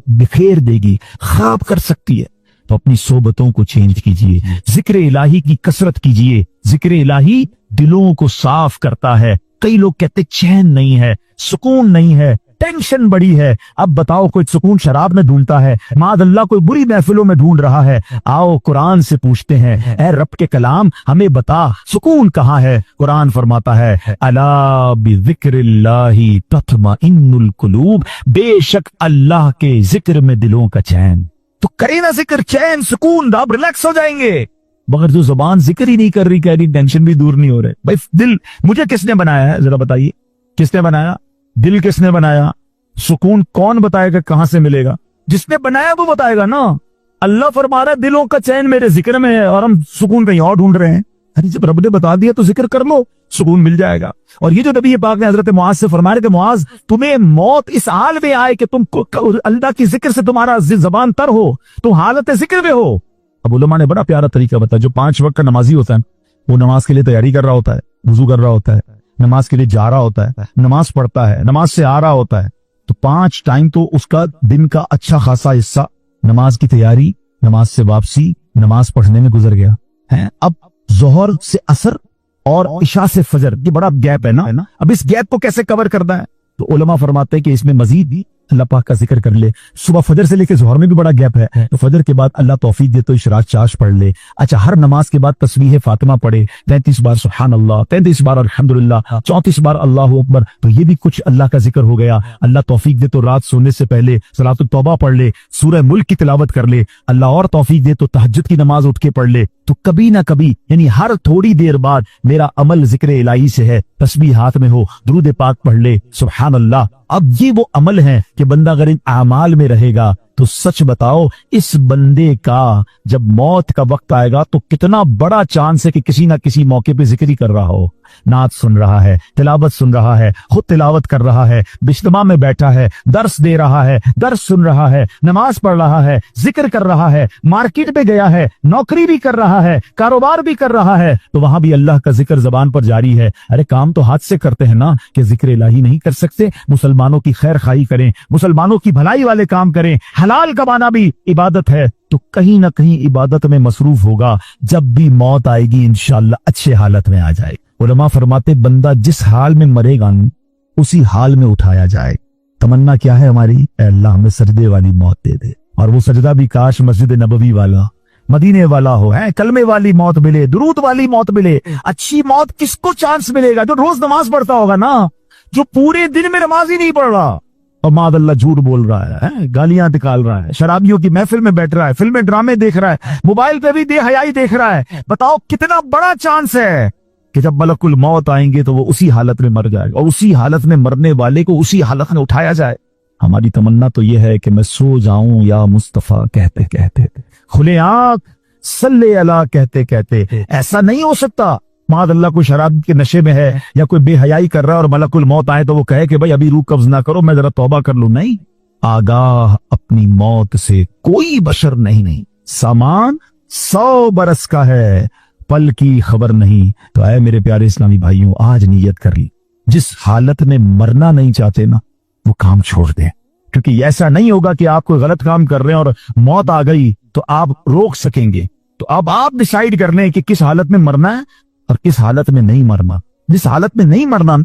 बिखेर देगी, खराब कर सकती है। तो अपनी सोबतों को चेंज कीजिए, जिक्र इलाही की कसरत कीजिए। जिक्र इलाही दिलों को साफ करता है। कई लोग कहते चैन नहीं है, सुकून नहीं है, टेंशन बड़ी है। अब बताओ कोई सुकून शराब में ढूंढता है, मादल्ला कोई बुरी महफिलों में ढूंढ रहा है। आओ कुरान से पूछते हैं, ऐ रब के कलाम हमें बता सुकून कहाँ है। कुरान फरमाता है, अला बिज़िक्रिल्लाहि तत्मइन्नुल कुलूब, बेशक अल्लाह के जिक्र में दिलों का चैन। तो करे ना जिक्र, चैन सुकून, आप रिलैक्स हो जाएंगे। मगर जो जुबान जिक्र ही नहीं कर रही, कह रही टेंशन भी दूर नहीं हो रहे। भाई दिल मुझे किसने बनाया है, जरा बताइए, किसने बनाया दिल, किसने बनाया? सुकून कौन बताएगा कहां से मिलेगा? जिसने बनाया वो बताएगा ना। अल्लाह फरमा रहा है दिलों का चैन मेरे जिक्र में है और हम सुकून कहीं और ढूंढ रहे हैं। अरे जब रब ने बता दिया तो जिक्र कर लो, सुकून मिल जाएगा। और ये जो नबी पाक ने हजरत मुआज से फरमाया कि मुआज तुम्हें मौत इस हाल में आए कि तुम अल्लाह की जिक्र से तुम्हारा जबान तर हो, तुम हालत जिक्र में हो। अब उलमा ने बड़ा प्यारा तरीका बताया, जो 5 वक्त का नमाजी होता है वो नमाज के लिए तैयारी कर रहा होता है, वुजू कर रहा होता है, नमाज के लिए जा रहा होता है, नमाज पढ़ता है, नमाज से आ रहा होता है, तो 5 टाइम तो उसका दिन का अच्छा खासा हिस्सा नमाज की तैयारी, नमाज से वापसी, नमाज पढ़ने में गुजर गया है। अब जोहर से असर और इशा से फजर, ये बड़ा गैप है ना। अब इस गैप को कैसे कवर करना है? तो उलमा फरमाते हैं कि इसमें मजीद भी अल्लाह पाक का जिक्र कर ले। सुबह फजर से लेकर जोहर में भी बड़ा गैप है, तो फजर के बाद अल्लाह तौफीक दे तो इशराक चाश पढ़ ले। अच्छा, हर नमाज के बाद तस्बीह फातिमा पढ़े, 33 बार सुभान अल्लाह, 33 बार अल्हम्दुलिल्लाह, 34 बार अल्लाह अकबर। तो ये भी कुछ अल्लाह का जिक्र हो गया। अल्लाह तौफीक दे तो रात सोने से पहले सलातुत तौबा पढ़ ले, सूरह मुल्क की तिलावत कर ले। अल्लाह और तौफीक दे तो तहज्जुद की नमाज उठ के पढ़ ले। तो कभी ना कभी, यानी हर थोड़ी देर बाद मेरा अमल जिक्र इलाही से है, तस्बीह हाथ में हो, दुरूद पाक पढ़ ले, सुभान अल्लाह। अब ये वो अमल है कि बंदा अगर इन आमाल में रहेगा तो सच बताओ इस बंदे का जब मौत का वक्त आएगा तो कितना बड़ा चांस है कि किसी ना किसी मौके पे जिक्र ही कर रहा हो, नात सुन रहा है, तिलावत सुन रहा है, खुद तिलावत कर रहा है, बिश्तमा में बैठा है, दर्स दे रहा है, दर्स सुन रहा है, नमाज पढ़ रहा है, जिक्र कर रहा है, मार्केट में गया है, नौकरी भी कर रहा है, कारोबार भी कर रहा है, तो वहां भी अल्लाह का जिक्र जबान पर जारी है। अरे काम तो हाथ से करते हैं ना, कि जिक्र इलाही नहीं कर सकते? मुसलमानों की खैर खाई करें, मुसलमानों की भलाई वाले काम करें, हलाल कमाना भी इबादत है। तो कहीं ना कहीं इबादत में मसरूफ होगा, जब भी मौत आएगी इंशाअल्लाह अच्छे हालत में आ जाए। उलमा फरमाते बंदा जिस हाल में मरेगा उसी हाल में उठाया जाए। तमन्ना क्या है हमारी? ऐ अल्लाह हमें सजदे वाली मौत दे दे, और वो सजदा भी काश मस्जिद नबवी वाला, मदीने वाला हो, है कलमे वाली मौत मिले, दुरूद वाली मौत मिले। अच्छी मौत किसको चांस मिलेगा? जो रोज नमाज पढ़ता होगा ना, जो पूरे दिन में नमाज ही नहीं पढ़ रहा और मादल्ला झूठ बोल रहा है, गालियां निकाल रहा है, शराबियों की महफिल में बैठ रहा है, फिल्में ड्रामे देख रहा है, मोबाइल पे भी बेहयाई देख रहा है। बताओ कितना बड़ा चांस है कि जब मलकुल मौत आएंगे तो वो उसी हालत में मर जाएगा, और उसी हालत में मरने वाले को उसी हालत में उठाया जाए। हमारी तमन्ना तो यह है कि मैं सो जाऊं या मुस्तफा कहते कहते, खुले आंख सल्ले अला कहते कहते। ऐसा नहीं हो सकता मादल्ला कोई शराब के नशे में है या कोई बेहयाई कर रहा है और मलकुल मौत आए तो वो कहे कि भाई अभी रूह कब्ज ना करो, मैं जरा तौबा कर लूं। नहीं, आगाह अपनी मौत से कोई बशर नहीं। सामान 100 बरस का है, पल की खबर नहीं। तो आए मेरे प्यारे इस्लामी भाइयों, आज नियत कर ली, जिस हालत में मरना नहीं चाहते ना वो काम छोड़ दें, क्योंकि ऐसा नहीं होगा कि आप कोई गलत काम कर रहे हैं और मौत आ गई तो आप रोक सकेंगे। तो अब आप डिसाइड कर लें कि किस हालत में मरना है और किस हालत में नहीं मरना। जिस हालत में नहीं मरना,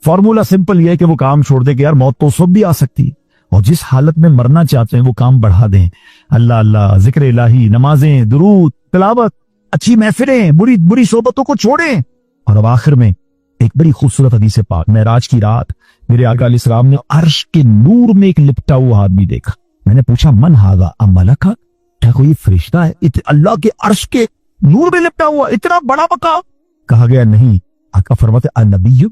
फॉर्मूला सिंपल ये है कि वो काम छोड़ दे कि यार मौत तो उस वक्त भी आ सकती है, और जिस हालत में मरना चाहते हैं वो काम बढ़ा दें। अल्लाह अल्लाह, जिक्र इलाही, नमाजें, दुरूद, तिलावत, अच्छी महफिलें, बुरी बुरी सोबतों को छोड़ें। और अब आखिर में एक बड़ी खूबसूरत हदीस पाक, मेराज की रात मेरे आका अलैहिस्सलाम ने अर्श के नूर में एक लिपटा हुआ आदमी देखा। मैंने पूछा मन हागा अमलका, क्या कोई फरिश्ता है अल्लाह के अर्श के नूर में लिपटा हुआ, इतना बड़ा मकाम? कहा गया नहीं। आका फरमाते अन्नबी,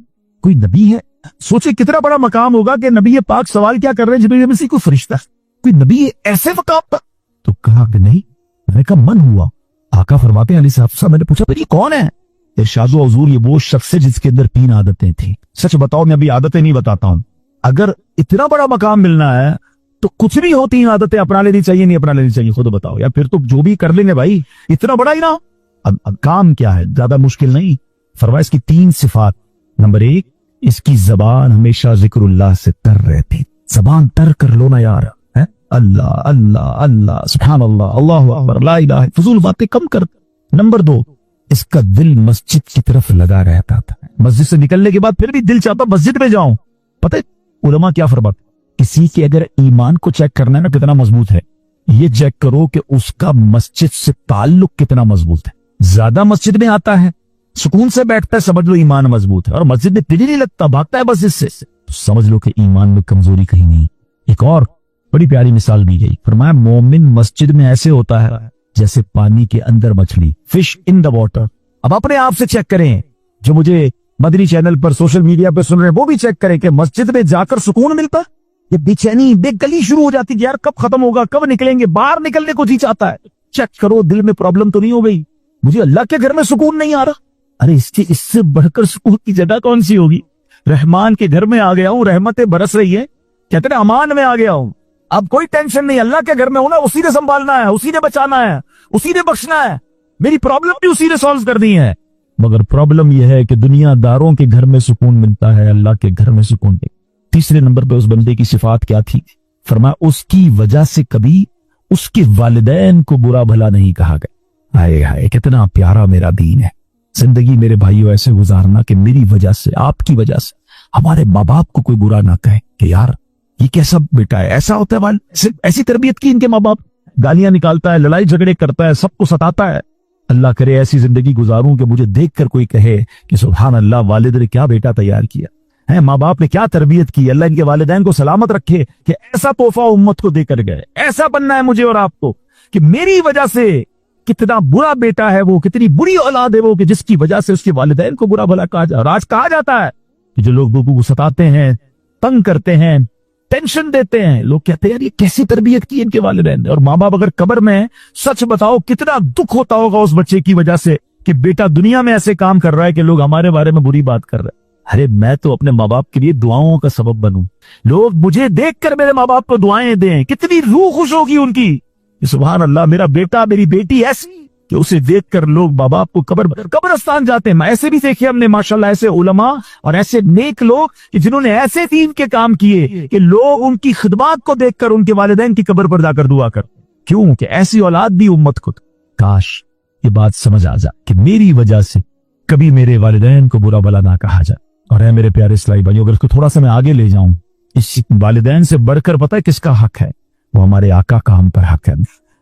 कोई नबी है। सोचे कितना बड़ा मकाम होगा कि नबी पाक सवाल क्या कर रहे हैं, जिब्रील में से कोई फरिश्ता, कोई नबी है ऐसे मकाम पर? तो कहा कि नहीं। मैंने कहा मन हुआ। आका फरमाते अली साहब, मैंने पूछा ये कौन है? इरशाद व हुजूर, ये वो शख्स है जिसके अंदर 3 आदतें थी। सच बताओ, मैं अभी आदतें नहीं बताता हूं, अगर इतना बड़ा मकाम मिलना है तो कुछ भी हो 3 आदतें अपना लेनी चाहिए, नहीं अपना लेनी चाहिए? खुद बताओ, या फिर तो जो भी कर लेंगे भाई, इतना बड़ा ही ना। अब काम क्या है, ज्यादा मुश्किल नहीं। फरमाया इसकी 3 सिफात। नंबर 1, इसकी जबान हमेशा जिक्रुल्लाह से तर रहती। जबान तर कर लो ना यार, है अल्लाह अल्लाह अल्लाह, सुभान अल्लाह, अल्लाहु अकबर, ला इलाहा, फजूल बातें कम कर। नंबर 2, इसका दिल मस्जिद की तरफ लगा रहता था। मस्जिद से निकलने के बाद फिर भी दिल चाहता मस्जिद में जाऊं। पता है उलमा क्या फरमाते, किसी के अगर ईमान को चेक करना है ना कितना मजबूत है, ये चेक करो कि उसका मस्जिद से ताल्लुक कितना मजबूत है। ज्यादा मस्जिद में आता है, सुकून से बैठता है, समझ लो ईमान मजबूत है, और मस्जिद में दिल नहीं लगता, भागता है बस इससे, तो समझ लो कि ईमान में कमजोरी कहीं नहीं। एक और बड़ी प्यारी मिसाल दी गई, फरमाया मोमिन मस्जिद में ऐसे होता है जैसे पानी के अंदर मछली, फिश इन द वाटर। अब अपने आप से चेक करें, जो मुझे मदनी चैनल पर सोशल मीडिया पर सुन रहे हैं वो भी चेक करें कि मस्जिद में जाकर सुकून मिलता, ये बेचैनी बेकली शुरू हो जाती है, यार कब खत्म होगा, कब निकलेंगे, बाहर निकलने को जी चाहता है। चेक करो दिल में प्रॉब्लम तो नहीं हो गई, मुझे अल्लाह के घर में सुकून नहीं आ रहा। अरे इससे बढ़कर सुकून की जगह कौन सी होगी? रहमान के घर में आ गया हूँ, रहमतें बरस रही है, कहते हैं अमान में आ गया हूँ, अब कोई टेंशन नहीं, अल्लाह के घर में होना, उसी ने संभालना है, उसी ने बचाना है, उसी ने बख्शना है, मेरी प्रॉब्लम भी उसी ने सॉल्व करनी है। मगर प्रॉब्लम यह है कि दुनियादारों के घर में सुकून मिलता है, अल्लाह के घर में सुकून नहीं। तीसरे नंबर पे उस बंदे की सिफात क्या थी? फरमाया उसकी वजह से कभी उसके वालिदैन को बुरा भला नहीं कहा गया। हाय हाय, कितना प्यारा मेरा दीन है। जिंदगी मेरे भाइयों ऐसे गुजारना कि मेरी वजह से, आपकी वजह से हमारे माँ बाप को कोई बुरा ना कहे कि यार ये कैसा बेटा है, ऐसा होता है, सिर्फ ऐसी तरबियत की इनके माँ बाप, गालियां निकालता है, लड़ाई झगड़े करता है, सबको सताता है। अल्लाह करे ऐसी जिंदगी गुजारूं कि मुझे देखकर कोई कहे कि सुभान अल्लाह, वालिद ने क्या बेटा तैयार किया है, माँ बाप ने क्या तरबियत की, अल्लाह इनके वालिदैन को सलामत रखे कि ऐसा तोहफा उम्मत को देकर गए। ऐसा बनना है मुझे और आपको कि मेरी वजह से कितना बुरा बेटा है वो, कितनी बुरी औलाद है वो, कि जिसकी वजह से उसके वालिदैन को बुरा भला कहा जाए। आज कहा जाता है कि जो लोग लोगों को सताते हैं, तंग करते हैं, टेंशन देते हैं, लोग कहते हैं यार ये कैसी तरबियत की इनके वालिदैन ने। और माँ बाप अगर कब्र में, सच बताओ कितना दुख होता होगा उस बच्चे की वजह से कि बेटा दुनिया में ऐसे काम कर रहा है कि लोग हमारे बारे में बुरी बात कर रहे हैं। अरे मैं तो अपने माँ बाप के लिए दुआओं का सबब बनूं, लोग मुझे देखकर मेरे माँ बाप को दुआएं दें, कितनी रूह खुश होगी उनकी, सुभान अल्लाह मेरा बेटा मेरी बेटी ऐसी कि उसे देखकर लोग माँ बाप को कब्रस्तान जाते हैं। ऐसे भी देखे हमने माशाल्लाह ऐसे उलमा और ऐसे नेक लोग कि जिन्होंने ऐसे दीन के काम किए कि लोग उनकी खिदमत को देखकर उनके वालिदैन की कब्र पर जाकर दुआ कर। क्यों? कि ऐसी औलाद दी उम्मत को। काश ये बात समझ आ जाए कि मेरी वजह से कभी मेरे वालिदैन को बुरा भला ना कहा जाए। और है मेरे प्यारे इस्लामी भाइयों, अगर इसको थोड़ा सा मैं आगे ले जाऊं, इस वालिदैन से बढ़कर पता है किसका हक है? वो हमारे आका का हम पर हक है।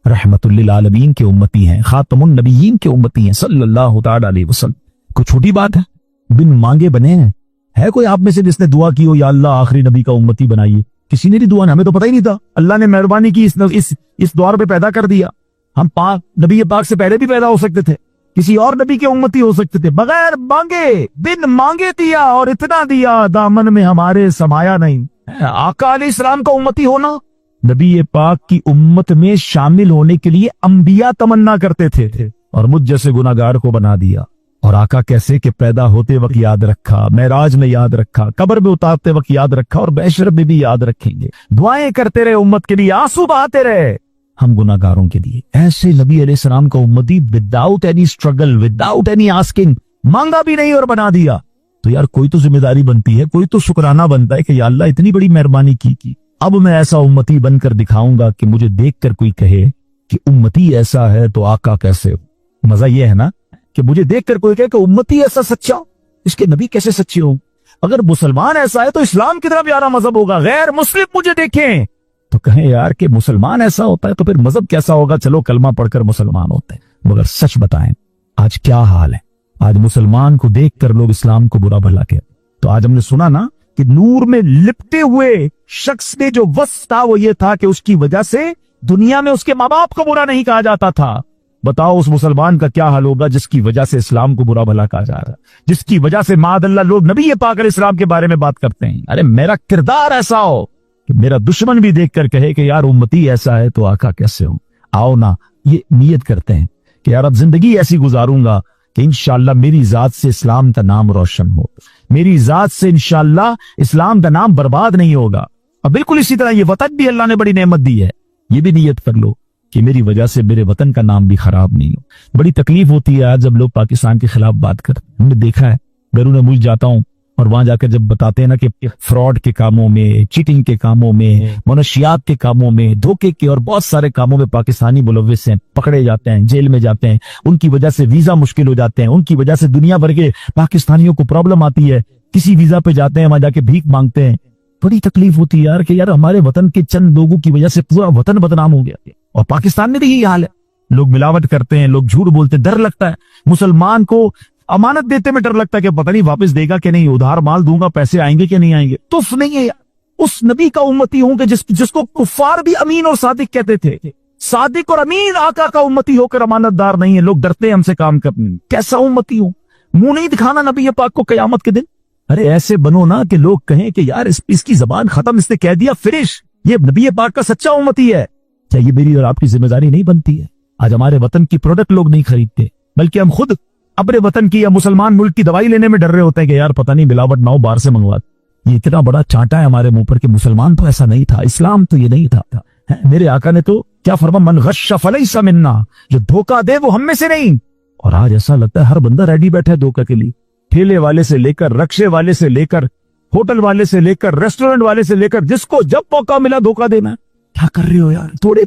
रहमतुल्लिल आलमीन के उम्मती हैं, खातमुन नबिय्यीन के उम्मती हैं सल्लल्लाहु तआला अलैहि वसल्लम। कोई छोटी बात है? बिन मांगे बने हैं। है कोई आप में से जिसने दुआ की हो या अल्लाह आखिरी नबी का उम्मती बनाइए? किसी ने नहीं दुआ, हमें तो पता ही नहीं था। अल्लाह ने मेहरबानी की, इस दौर पे पैदा कर दिया। हम पाक नबी पाक से पहले भी पैदा हो सकते थे, किसी और नबी के उम्मती हो सकते थे, बगैर मांगे बिन मांगे दिया, और इतना दिया दामन में हमारे समाया नहीं। आका अलैहिस्सलाम का उम्मती होना, नबी पाक की उम्मत में शामिल होने के लिए अंबिया तमन्ना करते थे, और मुझ जैसे गुनाहगार को बना दिया। और आका कैसे कि पैदा होते वक्त याद रखा, मेराज में याद रखा, कब्र में उतारते वक्त याद रखा, और बैशर में भी याद रखेंगे। दुआएं करते रहे उम्मत के लिए, आंसू बहाते रहे हम गुनाहगारों के लिए। ऐसे नबी अलैहिस्सलाम का उम्मती without any struggle, without any asking, मांगा भी नहीं और बना दिया। तो यार कोई तो जिम्मेदारी बनती है, कोई तो शुक्राना बनता है कि या अल्लाह इतनी बड़ी मेहरबानी की। अब मैं ऐसा उम्मती बनकर दिखाऊंगा कि मुझे देखकर कोई कहे कि उम्मती ऐसा है तो आका कैसे हो। मजा ये है ना कि मुझे देखकर कोई कहे कि उम्मती ऐसा सच्चा, इसके नबी कैसे सच्चे हो। अगर मुसलमान ऐसा है तो इस्लाम कितना प्यारा मजहब होगा। गैर मुस्लिम मुझे देखें तो कहें यार कि मुसलमान ऐसा होता है तो फिर मजहब कैसा होगा। चलो कलमा पढ़कर मुसलमान होते हैं, मगर सच बताएं आज क्या हाल है। आज मुसलमान को देखकर लोग इस्लाम को बुरा भला कहते। तो आज हमने सुना ना कि नूर में लिपटे हुए शख्स में जो वस्फ था वो ये था कि उसकी वजह से दुनिया में उसके माँ बाप को बुरा नहीं कहा जाता था। बताओ उस मुसलमान का क्या हाल होगा जिसकी वजह से इस्लाम को बुरा भला कहा जा रहा है, जिसकी वजह से मादअल्लाह लोग नबी पाक अलैहिस्सलाम के बारे में बात करते हैं। अरे मेरा किरदार ऐसा हो कि मेरा दुश्मन भी देखकर कहे कि यार उम्मती ऐसा है तो आका कैसे हो। आओ ना ये नियत करते हैं कि यार अब जिंदगी ऐसी गुजारूंगा कि इंशाअल्लाह मेरी जात से इस्लाम का नाम रोशन हो, मेरी जात से इंशाअल्लाह इस्लाम का नाम बर्बाद नहीं होगा। और बिल्कुल इसी तरह ये वतन भी अल्लाह ने बड़ी नेमत दी है, ये भी नियत कर लो कि मेरी वजह से मेरे वतन का नाम भी खराब नहीं हो। बड़ी तकलीफ होती है आज जब लोग पाकिस्तान के खिलाफ बात करते हैं। हमने देखा है, बैरून मुल्क जाता हूँ और वहां जाकर जब बताते हैं ना कि फ्रॉड के कामों में, चीटिंग के कामों में, मनशियात के कामों में, धोखे के और बहुत सारे कामों में पाकिस्तानी मुलव्विस हैं, पकड़े जाते हैं, जेल में जाते हैं, उनकी वजह से वीजा मुश्किल हो जाते हैं, उनकी वजह से दुनिया भर के पाकिस्तानियों को प्रॉब्लम आती है, किसी वीजा पे जाते हैं वहां जाके भीख मांगते हैं। बड़ी तकलीफ होती है यार कि यार हमारे वतन के चंद लोगों की वजह से पूरा वतन बदनाम हो गया। और पाकिस्तान में भी यही हाल है, लोग मिलावट करते हैं, लोग झूठ बोलते हैं, डर लगता है मुसलमान को अमानत देते में, डर लगता है कि पता नहीं वापस देगा कि नहीं, उधार माल दूंगा पैसे आएंगे कि नहीं आएंगे। तो नहीं है यार, उस नबी का उम्मती हूं कि जिसको कुफार भी अमीन और सादिक कहते थे। सादिक और अमीन आका का उम्मती होकर अमानतदार नहीं है, लोग डरते हैं हमसे काम करने। कैसा उम्मती हूं, मुंह नहीं दिखाना नबी पाक को कयामत के दिन। अरे ऐसे बनो ना कि लोग कहें कि यार इसकी जबान खत्म, इसने कह दिया फिनिश, ये नबी पाक का सच्चा उम्मती है। क्या ये मेरी और आपकी जिम्मेदारी नहीं बनती है? आज हमारे वतन की प्रोडक्ट लोग नहीं खरीदते, बल्कि हम खुद अपने वतन की या मुसलमान मुल्क की दवाई लेने में डर रहे होते हैं कि यार पता नहीं मिलावट ना हो, बाहर से मंगवा। ये इतना बड़ा चांटा है हमारे मुंह पर कि मुसलमान तो ऐसा नहीं था, इस्लाम तो ये नहीं था। मेरे आका ने तो क्या फरमा, मन गश्शा फलैसा मिन्ना, जो धोखा दे वो हम में से नहीं। और आज ऐसा लगता है हर बंदा रेडी बैठा है धोखा के लिए। ठेले वाले से लेकर, रक्शे वाले से लेकर, होटल वाले से लेकर, रेस्टोरेंट वाले से लेकर, जिसको जब मौका मिला धोखा देना। क्या कर रहे हो यार? थोड़े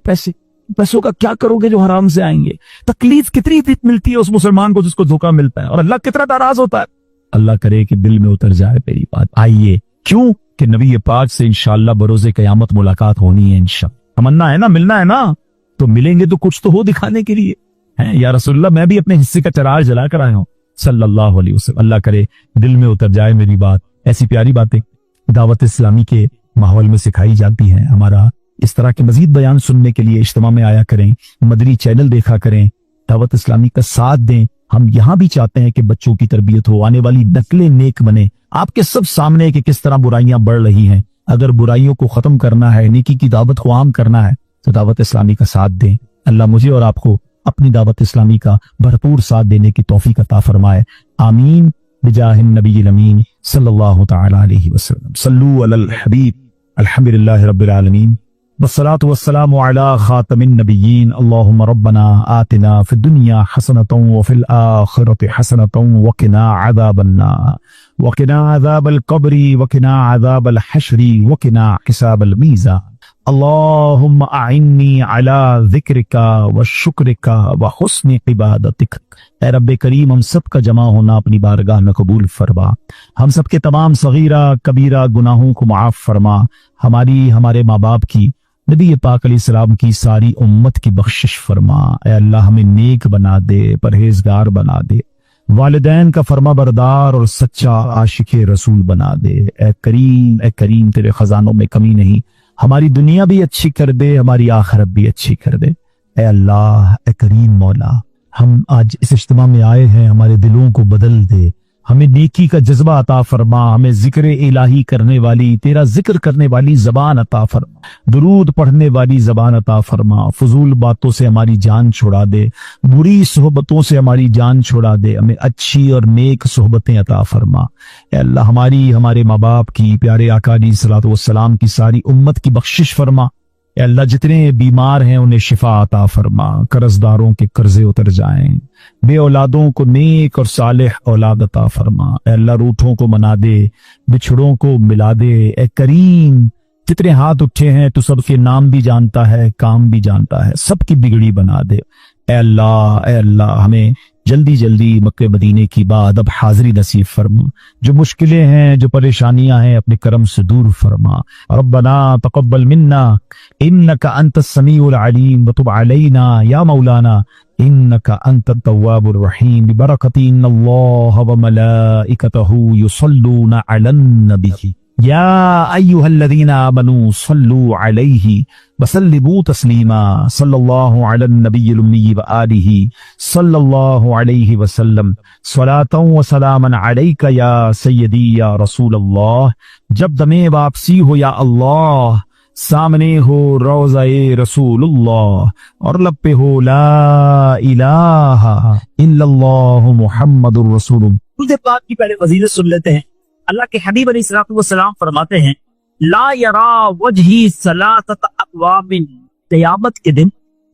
पैसों का क्या करोगे जो हराम से आएंगे? तकलीफ कितनी मिलती है उस मुसलमान को जिसको धोखा मिलता है, और अल्लाह कितना नाराज होता है। अल्लाह करे कि दिल में उतर जाए मेरी बात। आइए, क्यों कि नबी पाक से इंशाअल्लाह बरोज़े क़यामत मुलाकात होनी है। इंशाअल्लाह तमन्ना है ना, मिलना है ना, तो मिलेंगे तो कुछ तो हो दिखाने के लिए है। या रसूलुल्लाह, मैं भी अपने हिस्से का चराग जला कर आया हूँ सल्लल्लाहु अलैहि वसल्लम। अल्लाह करे दिल में उतर जाए मेरी बात। ऐसी प्यारी बातें दावत इस्लामी के माहौल में सिखाई जाती हैं। हमारा इस तरह के मजीद बयान सुनने के लिए इज्तिमा में आया करें, मदनी चैनल देखा करें, दावत इस्लामी का साथ दें। हम यहाँ भी चाहते हैं कि बच्चों की तरबियत हो, आने वाली नस्लें नेक बने। आपके सब सामने कि किस तरह बुराइयां बढ़ रही हैं। अगर बुराइयों को खत्म करना है, नेकी की दावत को आम करना है, तो दावत इस्लामी का साथ दें। अल्लाह मुझे और आपको अपनी दावत इस्लामी का भरपूर साथ देने की तौफीक अता फरमाए। आमीन बिजाहिन नबील अमीन सल्लल्लाहु तआला अलैहि वसल्लम। सल्लू अलल हबीब। अल्हम्दुलिल्लाहि रब्बिल आलमीन वस्सलातु वस्सलामु अला खातमिन नबिय्यीन। अल्लाहुम्मा रब्बना आतिना फिद दुनिया हसनतन व फिल आखिरति हसनतन व क़िना अज़ाबन्नार व क़िना अज़ाबल क़ब्रि व क़िना अज़ाबल हश्रि व क़िना हिसाबल मीज़ान। अल्लाहुम्मा अइन्नी अला ज़िक्रिका व शुक्रिका व हुस्नि इबादतिक। ऐ रब्बे करीम, हम सब का जमा होना अपनी बारगाह में कबूल फरमा। हम सब के तमाम सगीरा कबीरा गुनाहों को माफ फरमा। हमारी, हमारे माँ बाप की, नबी पाक अलैहिस्सलाम की सारी उम्मत की बख्शिश फरमा। ऐ अल्लाह हमें नेक बना दे, परहेजगार बना दे, वालिदैन का फरमा बरदार और सच्चा आशिक रसूल बना दे। ऐ करीम, तेरे खजानों में कमी नहीं। हमारी दुनिया भी अच्छी कर दे, हमारी आखिरत भी अच्छी कर दे। ऐ अल्लाह, ऐ करीम मौला, हम आज इस इज्तिमा में आए हैं, हमारे दिलों को बदल दे। हमें नेकी का जज्बा अता फरमा। हमें जिक्र इलाही करने वाली, तेरा जिक्र करने वाली जबान अता फरमा। दुरूद पढ़ने वाली जबान अता फरमा। फजूल बातों से हमारी जान छुड़ा दे, बुरी सोहबतों से हमारी जान छुड़ा दे। हमें अच्छी और नेक सोहबतें अता फरमा। ऐ अल्लाह, हमारी, हमारे माँ बाप की, प्यारे आका अलैहिस्सलातु वस्सलाम की सारी उम्मत की बख्शिश फरमा। ऐ अल्लाह, जितने बीमार हैं उन्हें शिफा अता फरमा। कर्जदारों के कर्जे उतर जाएं। बे औलादों को नेक और सालेह औलाद अता फरमा। ऐ अल्लाह, रूठों को मना दे, बिछड़ों को मिला दे। ऐ करीम, जितने हाथ उठे हैं तू सबके नाम भी जानता है, काम भी जानता है, सबकी बिगड़ी बना दे। ऐ अल्लाह, हमें जल्दी जल्दी मक्के मदीने की बादब हाजिरी नसीब फरमा। जो मुश्किलें हैं, जो परेशानियां हैं, अपने करम से दूर फरमा। रब्बना तक़ब्बल मिन्ना इन्नका अंतस समीउल अलीम व तुब अलैना या मौलाना इन्नका अंतत तव्वाबुर रहीम बिबरकति इन्नल्लाह व मलाइकतहु युसल्लूना अलन नबी या अय्युहल्लज़ीना आमनू सल्लू अलैहि वसल्लिमू तस्लीमा सल्लल्लाहु अलन नबिय्यिल उम्मी व आलिहि सल्लल्लाहु अलैहि वसल्लम सलातन व सलामन अलैका या सय्यदी या रसूल अल्लाह। जब दमे वापसी हो या अल्लाह, सामने हो रोज़ाए रसूलुल्लाह और लब पे हो ला इलाहा इल्लल्लाहु मुहम्मदुर रसूलुल्लाह। दूसरे बात की पहले फजीलत सुन लेते हैं। अल्लाह के हबीब अलैहिस्सलातु वस्सलाम फरमाते हैं, ला यरा वजही सलासत अक़वामिन, क़यामत के दिन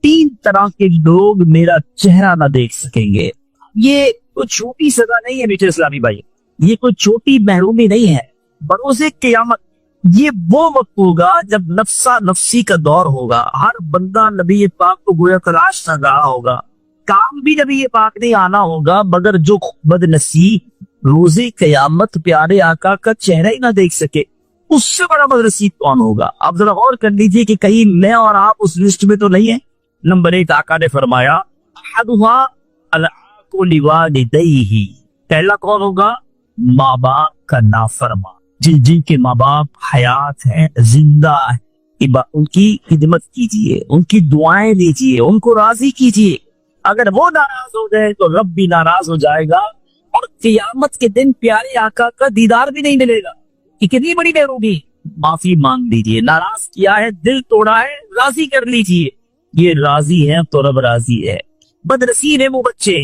3 तरह के लोग मेरा चेहरा ना देख सकेंगे। ये कोई छोटी सजा नहीं है मीठे इस्लामी भाई, ये कोई छोटी महरूमी नहीं है। बरोज़े क़यामत ये वो वक्त होगा जब नफ्सा नफ्सी का दौर होगा। हर बंदा नबी पाक को गोया तलाश कर रहा होगा। काम भी नबी पाक ने आना होगा, मगर जो बदनसीब रोज़े क़यामत प्यारे आका का चेहरा ही ना देख सके, उससे बड़ा बदनसीब कौन होगा? आप जरा गौर कर लीजिए कि कहीं मैं और आप उस लिस्ट में तो नहीं है। नंबर 1 आका ने फरमाया, अहदुहा अलअक़ु लिवालिदैहि, पहला कौन होगा? माँ बाप का नाफरमा, जिनके माँ बाप हयात है, जिंदा है, उनकी खिदमत कीजिए, उनकी दुआएं लीजिए, उनको राजी कीजिए। अगर वो नाराज हो जाए तो रब भी नाराज हो जाएगा और क़यामत के दिन प्यारे आका का दीदार भी नहीं मिलेगा। ये कितनी बड़ी देर होगी। माफी मांग लीजिए, नाराज किया है, दिल तोड़ा है, राजी कर लीजिए। ये राजी है तो रब राजी है। बदनसीब है वो बच्चे,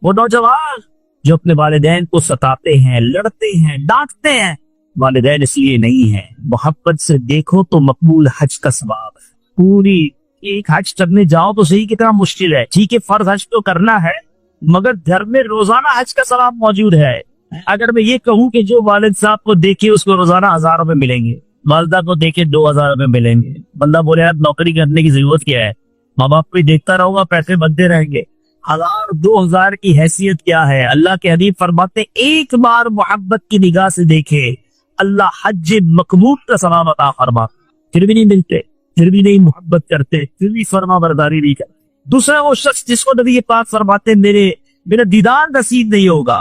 वो नौजवान जो अपने वालिदैन को सताते हैं, लड़ते हैं, डांटते हैं। वालिदैन इसलिए नहीं है, मोहब्बत से देखो तो मकबूल हज का सवाब है। पूरी एक हज करने जाओ तो सही कितना मुश्किल है। ठीक है, फर्ज हज तो करना है, मगर घर में रोजाना हज का सवाब मौजूद है। अगर मैं ये कहूँ कि जो वालिद साहब को देखे उसको रोजाना 1000 रुपए मिलेंगे, वालदा को देखे 2000 रुपए मिलेंगे, बंदा बोले यार नौकरी करने की जरूरत क्या है, माँ बाप को देखता रहूंगा, पैसे बनते रहेंगे। 1000-2000 की हैसियत क्या है। अल्लाह के हबीब फरमाते एक बार मोहब्बत की निगाह से देखे अल्लाह हज मकबूल का सवाब अता फरमा। फिर भी नहीं मिलते, फिर भी नहीं मोहब्बत करते, फिर भी फरमा बरदारी नहीं करते। दूसरा वो शख्स जिसको नबी पाक फरमाते मेरा दीदार नसीब नहीं होगा।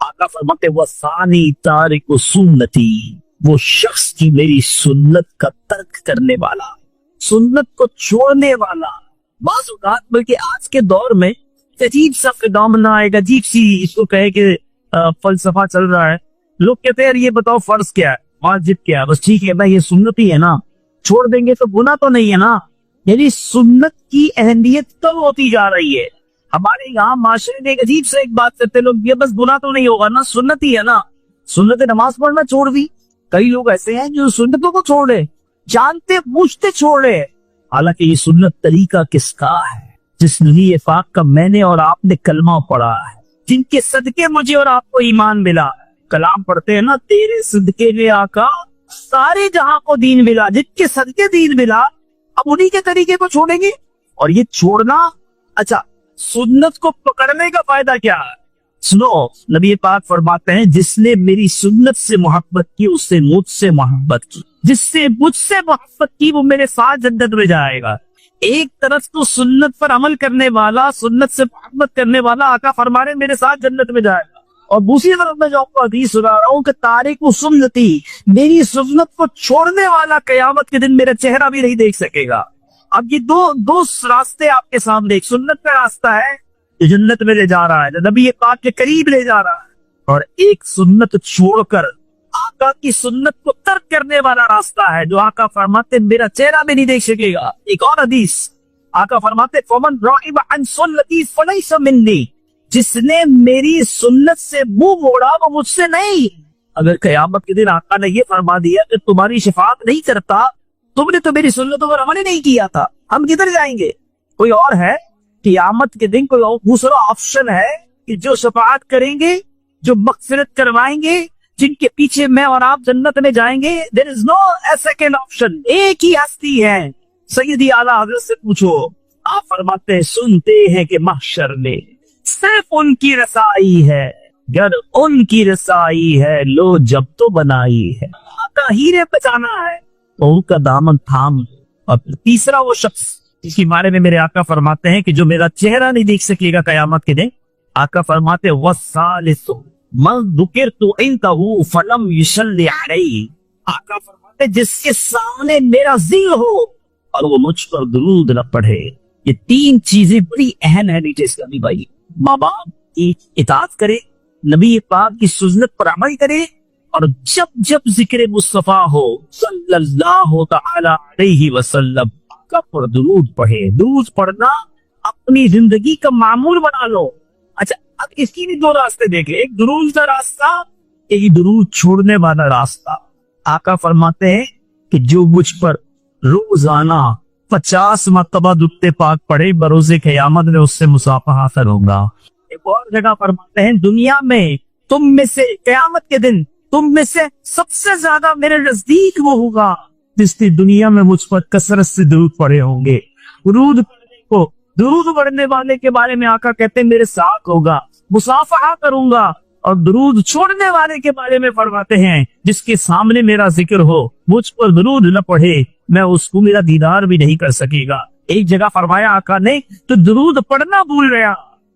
आका फरमाते वसानी तारिक सुन्नती, वो शख्स की मेरी सुन्नत का तर्क करने वाला, सुन्नत को छोड़ने वाला। बात बल्कि आज के दौर में अजीब सा फिनोमेना, एक अजीब सी इसको कहे कि फलसफा चल रहा है। लोग कहते हैं यार ये बताओ फर्ज क्या है, वाजिब क्या है। बस ठीक है भाई, ये सुन्नत ही है ना, छोड़ देंगे तो गुनाह तो नहीं है ना। यानी सुन्नत की अहमियत तो होती जा रही है। हमारे यहाँ माशरे में एक अजीब से एक बात करते लोग, ये बस गुनाह तो नहीं होगा ना, सुन्नत ही है ना। सुन्नत नमाज पढ़ना छोड़ दी। कई लोग ऐसे हैं जो सुन्नतों को छोड़ रहे, जानते बूझते छोड़ रहे। हालांकि ये सुन्नत तरीका किसका है? जिस नबी पाक का मैंने और आपने कलमा पढ़ा है, जिनके सदके मुझे और आपको ईमान मिला। कलाम पढ़ते हैं ना, तेरे सदके में आका सारे जहां को दीन मिला, जिनके सदके दीन मिला, अब उन्हीं के तरीके को छोड़ेंगे। और ये छोड़ना, अच्छा सुन्नत को पकड़ने का फायदा क्या है? सुनो, नबी पाक फरमाते हैं जिसने मेरी सुन्नत से मोहब्बत की उससे मुझसे मोहब्बत की, जिससे मुझसे मोहब्बत की वो मेरे साथ जन्नत में जाएगा। एक तरफ तो सुन्नत पर अमल करने वाला, सुन्नत से मोहब्बत करने वाला आका फरमा रहे मेरे साथ जन्नत में जाएगा, और दूसरी तरफ मैं जो आपको हदीस सुना रहा हूँ कि तारिक सुन्नती, मेरी सुन्नत को छोड़ने वाला कयामत के दिन मेरा चेहरा भी नहीं देख सकेगा। अब ये दो रास्ते आपके सामने, एक सुन्नत का रास्ता है जो जन्नत में ले जा रहा है, जो नबी पाक के करीब ले जा रहा है, और एक सुन्नत छोड़कर आका की सुन्नत को तर्क करने वाला रास्ता है जो आका फरमाते मेरा चेहरा भी नहीं देख सकेगा। एक और हदीस आका फरमाते फमन रागिब अन सुन्नती फलैसा मिन्नी, जिसने मेरी सुन्नत से मुंह मोड़ा वो मुझसे नहीं। अगर कयामत के दिन आका ने ये फरमा दिया कि तुम्हारी शफाअत नहीं करता, तुमने तो मेरी सुन्नतों पर अमल ही नहीं किया था, हम किधर जाएंगे? कोई और है कयामत के दिन, कोई और दूसरा ऑप्शन है कि जो शफाअत करेंगे, जो मगफिरत करवाएंगे, जिनके पीछे मैं और आप जन्नत में जाएंगे? There is no second option. एक ही हस्ती है। सैयदी आला हजरत से पूछो, आप फरमाते हैं सुनते हैं कि महशर में सिर्फ उनकी रसाई है, गर उनकी रसाई है लो जब तो बनाई है। आका हीरे बचाना है तो उनका दामन थाम। और तीसरा वो शख्स जिसके बारे में मेरे आका फरमाते हैं कि जो मेरा चेहरा नहीं देख सकेगा कयामत के दिन, आका फरमाते वसालिसु मन दुकिरतु इंदहु फलम युसल्ली अलैहि। आका फरमाते जिसके सामने मेरा जिक्र हो और वो मुझ पर दुरूद न पढ़े। ये तीन चीजें बड़ी अहम है नीचे इसका भी भाई। माँ बाप की इताअत करे, नबी पाक की सुन्नत पर अमल करे, और जब जब जिक्र मुस्तफा हो सल्लल्लाहु तआला अलैहि वसल्लम का पर दुरूद पढ़े। दुरूद पढ़ना अपनी जिंदगी का मामूल बना लो। अच्छा, अब इसकी भी दो रास्ते देखे, एक दुरूद का रास्ता, एक दुरूद छोड़ने वाला रास्ता। आका फरमाते हैं कि जो मुझ पर रोजाना 50 मरतबा दुरूद पाक पढ़े, बरोज़े क़यामत में उससे मुसाफहा करूंगा। एक और जगह फरमाते हैं दुनिया में तुम में से क़यामत के दिन तुम में से सबसे ज्यादा मेरे नजदीक वो होगा जिसने दुनिया में मुझ पर कसरत से दुरूद पढ़े होंगे। दुरूद पढ़ने वाले के बारे में आका कहते हैं मेरे साथ होगा, मुसाफहा करूंगा। और दुरूद छोड़ने वाले के बारे में फरमाते हैं जिसके सामने मेरा जिक्र हो, मुझ पर दुरूद न पढ़े, मैं उसको मेरा दीदार भी नहीं कर सकेगा। एक जगह फरमाया आका ने तो दुरूद पढ़ना भूल गया,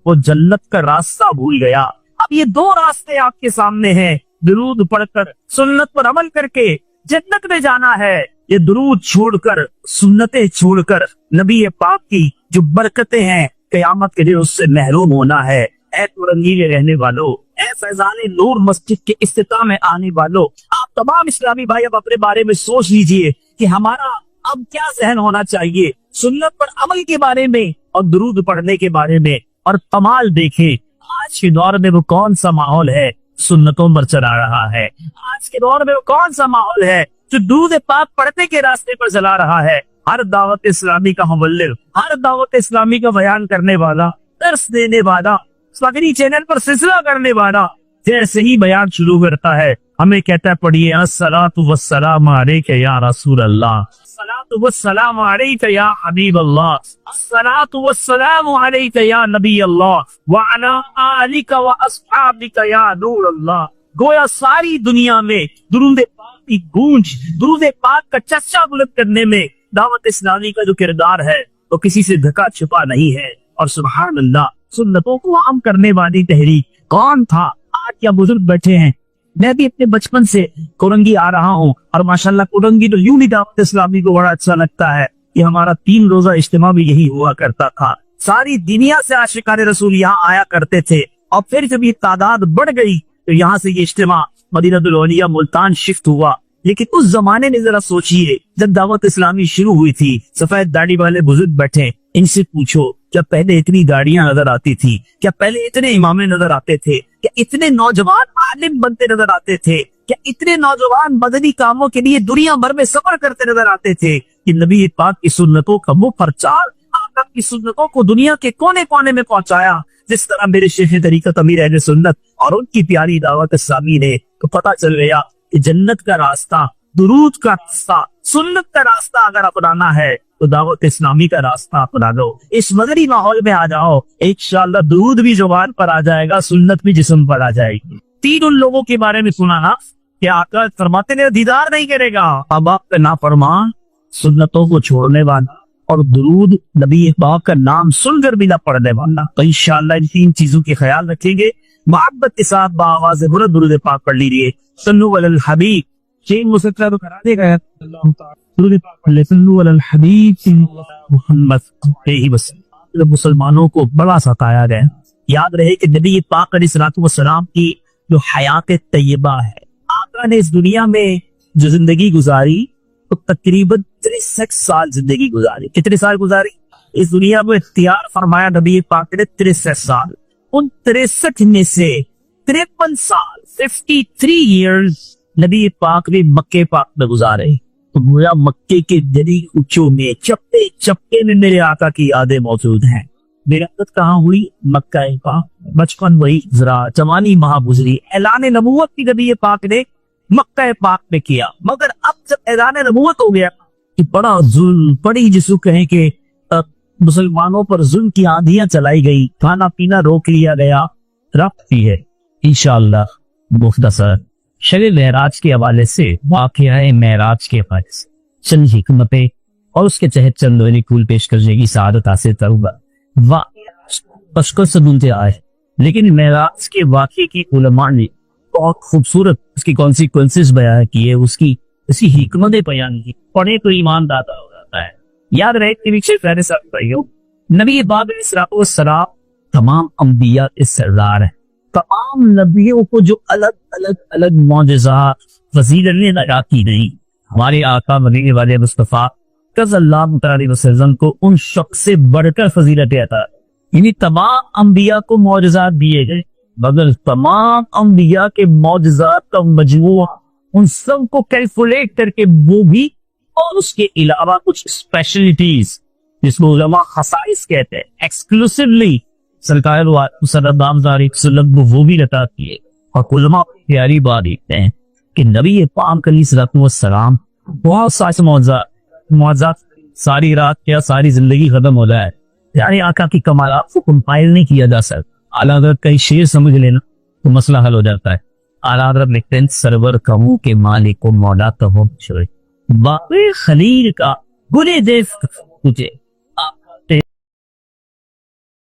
वो जन्नत का रास्ता भूल गया। अब ये दो रास्ते आपके सामने हैं, दुरूद पढ़कर सुन्नत पर अमल करके जन्नत में जाना है, ये दुरूद छोड़कर सुन्नतें छोड़कर नबी पाक की जो बरकतें हैं कयामत के दिन उससे महरूम होना है। ऐ तो रंगीले रहने वालों, اے فیضان نور مسجد کے افتتاح میں آنے والوں، آپ تمام اسلامی بھائی اب اپنے بارے میں سوچ لیجئے کہ ہمارا اب کیا ذہن ہونا چاہیے سنت پر عمل کے بارے میں اور درود پڑھنے کے بارے میں۔ اور کمال دیکھیں آج کے دور میں وہ کون سا ماحول ہے سنتوں پر چلا رہا ہے، آج کے دور میں وہ کون سا ماحول ہے جو درود پاک پڑھنے کے راستے پر چلا رہا ہے۔ ہر دعوت اسلامی کا مبلغ، ہر دعوت اسلامی کا بیان کرنے والا، درس دینے والا، مدنی چینل پر سلسلہ کرنے والا جیسے ہی بیان شروع کرتا ہے ہمیں کہتا ہے پڑھیے الصلاۃ والسلام علیک یا رسول اللہ، الصلاۃ والسلام علیک یا حبیب اللہ، الصلاۃ والسلام علیک یا نبی اللہ وعلی آلک واصحابک یا نور اللہ۔ گویا ساری دنیا میں درود پاک کی گونج، درود پاک کا چرچا بلند کرنے میں دعوت اسلامی کا جو کردار ہے وہ کسی سے ڈھکا چھپا نہیں ہے۔ اور سبحان اللہ، سنتوں کو عام کرنے والی تحریک کون تھا؟ آج کیا بزرگ بیٹھے ہیں، میں بھی اپنے بچپن سے کورنگی آ رہا ہوں اور ماشاءاللہ کورنگی تو یوں ہی دعوت اسلامی کو بڑا اچھا لگتا ہے کہ ہمارا 3 روزہ اجتماع بھی یہی ہوا کرتا تھا، ساری دنیا سے عاشقان رسول یہاں آیا کرتے تھے، اور پھر جب یہ تعداد بڑھ گئی تو یہاں سے یہ اجتماع مدینہ الاولیاء ملتان شفٹ ہوا۔ لیکن اس زمانے میں ذرا سوچئے جب دعوت اسلامی شروع ہوئی تھی، سفید داڑھی والے بزرگ بیٹھے، ان سے پوچھو کیا پہلے اتنی گاڑیاں نظر آتی تھی؟ کیا پہلے اتنے امام نظر آتے تھے؟ کیا اتنے نوجوان عالم بنتے نظر آتے تھے؟ کیا اتنے نوجوان مدنی کاموں کے لیے دنیا بھر میں سفر کرتے نظر آتے تھے؟ کہ نبی پاک کی سنتوں کا وہ پرچار، آقا کی سنتوں کو دنیا کے کونے کونے میں پہنچایا، جس طرح میرے شیخ طریقت امیر اہل سنت اور ان کی پیاری دعوت اسلامی نے، تو پتہ چل گیا کہ جنت کا راستہ، درود کا راستہ، سنت کا راستہ اگر اپنانا ہے تو دعوت اسلامی کا راستہ اپنا دو، اس مدنی ماحول میں آ جاؤ، انشاءاللہ درود بھی زبان پر آ جائے گا، سنت بھی جسم پر آ جائے گی۔ 3 ان لوگوں کے بارے میں سنا نا کہ آقا فرماتے ہیں دیدار نہیں کرے گا اب آپ کا نافرمان، سنتوں کو چھوڑنے والا، اور درود نبی پاک کا نام سن کر بھی نہ پڑھنے والا۔ تو انشاءاللہ ان 3 چیزوں کے خیال رکھیں گے، محبت کے ساتھ باآواز بلند درود پاک پڑھ لیجیے۔ صلو علی الحبیب، شیخ مسکرہ تو کرا دے گا، درود پاک پڑھ لے، صلو علی الحبیب محمد علیہ وسلم۔ مسلمانوں کو بڑا ستایا گیا، یاد رہے کہ نبی پاک علیہ الصلوۃ والسلام کی جو حیات طیبہ ہے، آقا نے اس دنیا میں جو زندگی گزاری تو تقریباً 63 سال زندگی گزاری۔ کتنے سال گزاری؟ اس دنیا میں اختیار فرمایا نبی پاک نے 63 سال، ان 63 میں سے 53 سال 53 ایئرز نبی پاک نے مکے پاک میں گزارے۔ تو گویا مکے کے جلی اونچوں میں چپے چپے میں میرے آقا کی یادیں موجود ہیں۔ میری عادت کہاں ہوئی؟ مکہ پاک، بچپن وہی ذرا جوانی وہاں گزری، اعلان نبوت کی نبی پاک نے مکہ پاک میں کیا۔ مگر اب جب اعلان نبوت ہو گیا کہ بڑا ظلم، بڑی جس کو کہیں کہ مسلمانوں پر ظلم کی آندھیاں چلائی گئی، کھانا پینا روک لیا گیا، رکھتی ہے انشاءاللہ مختصر شب معراج کے حوالے سے، واقعہ معراج کے حوالے سے چند حکمتیں اور اس کے تحت چند دونی پھول پیش کرنے کی سعادت حاصل کروں گا۔ واقعہ سے بنتے آئے، لیکن معراج کے واقعے کی علماء نے بہت خوبصورت اس کی کانسیکوینسز بیان کیے، اس کی اسی حکمتیں بیان کی، پڑھے تو ایمان داتا ہو جاتا ہے۔ یاد رہے کہ نبی پاک علیہ السلام تمام انبیاء کے سردار ہیں، تمام نبیوں کو جو الگ معجزات فضیلت نے عطا کی نہیں، ہمارے آقا مدینے والے مصطفیٰ صلی اللہ علیہ وسلم کو ان شخص سے بڑھ کر فضیلت عطا، یعنی تمام انبیاء کو معجزات دیے گئے، مگر تمام انبیاء کے معجزات کا مجموعہ ان سب کو کیلکولیٹ کر کے وہ بھی، اور اس کے علاوہ کچھ اسپیشلٹیز جس کو علماء خصائص کہتے ہیں، ایکسکلوسیولی سرکار صلی اللہ علیہ وسلم کو وہ بھی عطا کیے۔ اور علماء پیاری بات دیکھتے ہیں کہ نبی پاک علیہ السلام بہت سارے معجزات ساری رات کیا ساری زندگی ختم ہو جائے، یعنی آقا کی کمالات کو کمپائل نہیں کیا جا سکتا۔ اعلیٰ حضرت کا شعر سمجھ لینا تو مسئلہ حل ہو جاتا ہے۔ اعلیٰ حضرت لکھتے ہیں سرور کہوں کہ مالک و مولا تو ہو باقی خلیل کا گلے دیف تجھے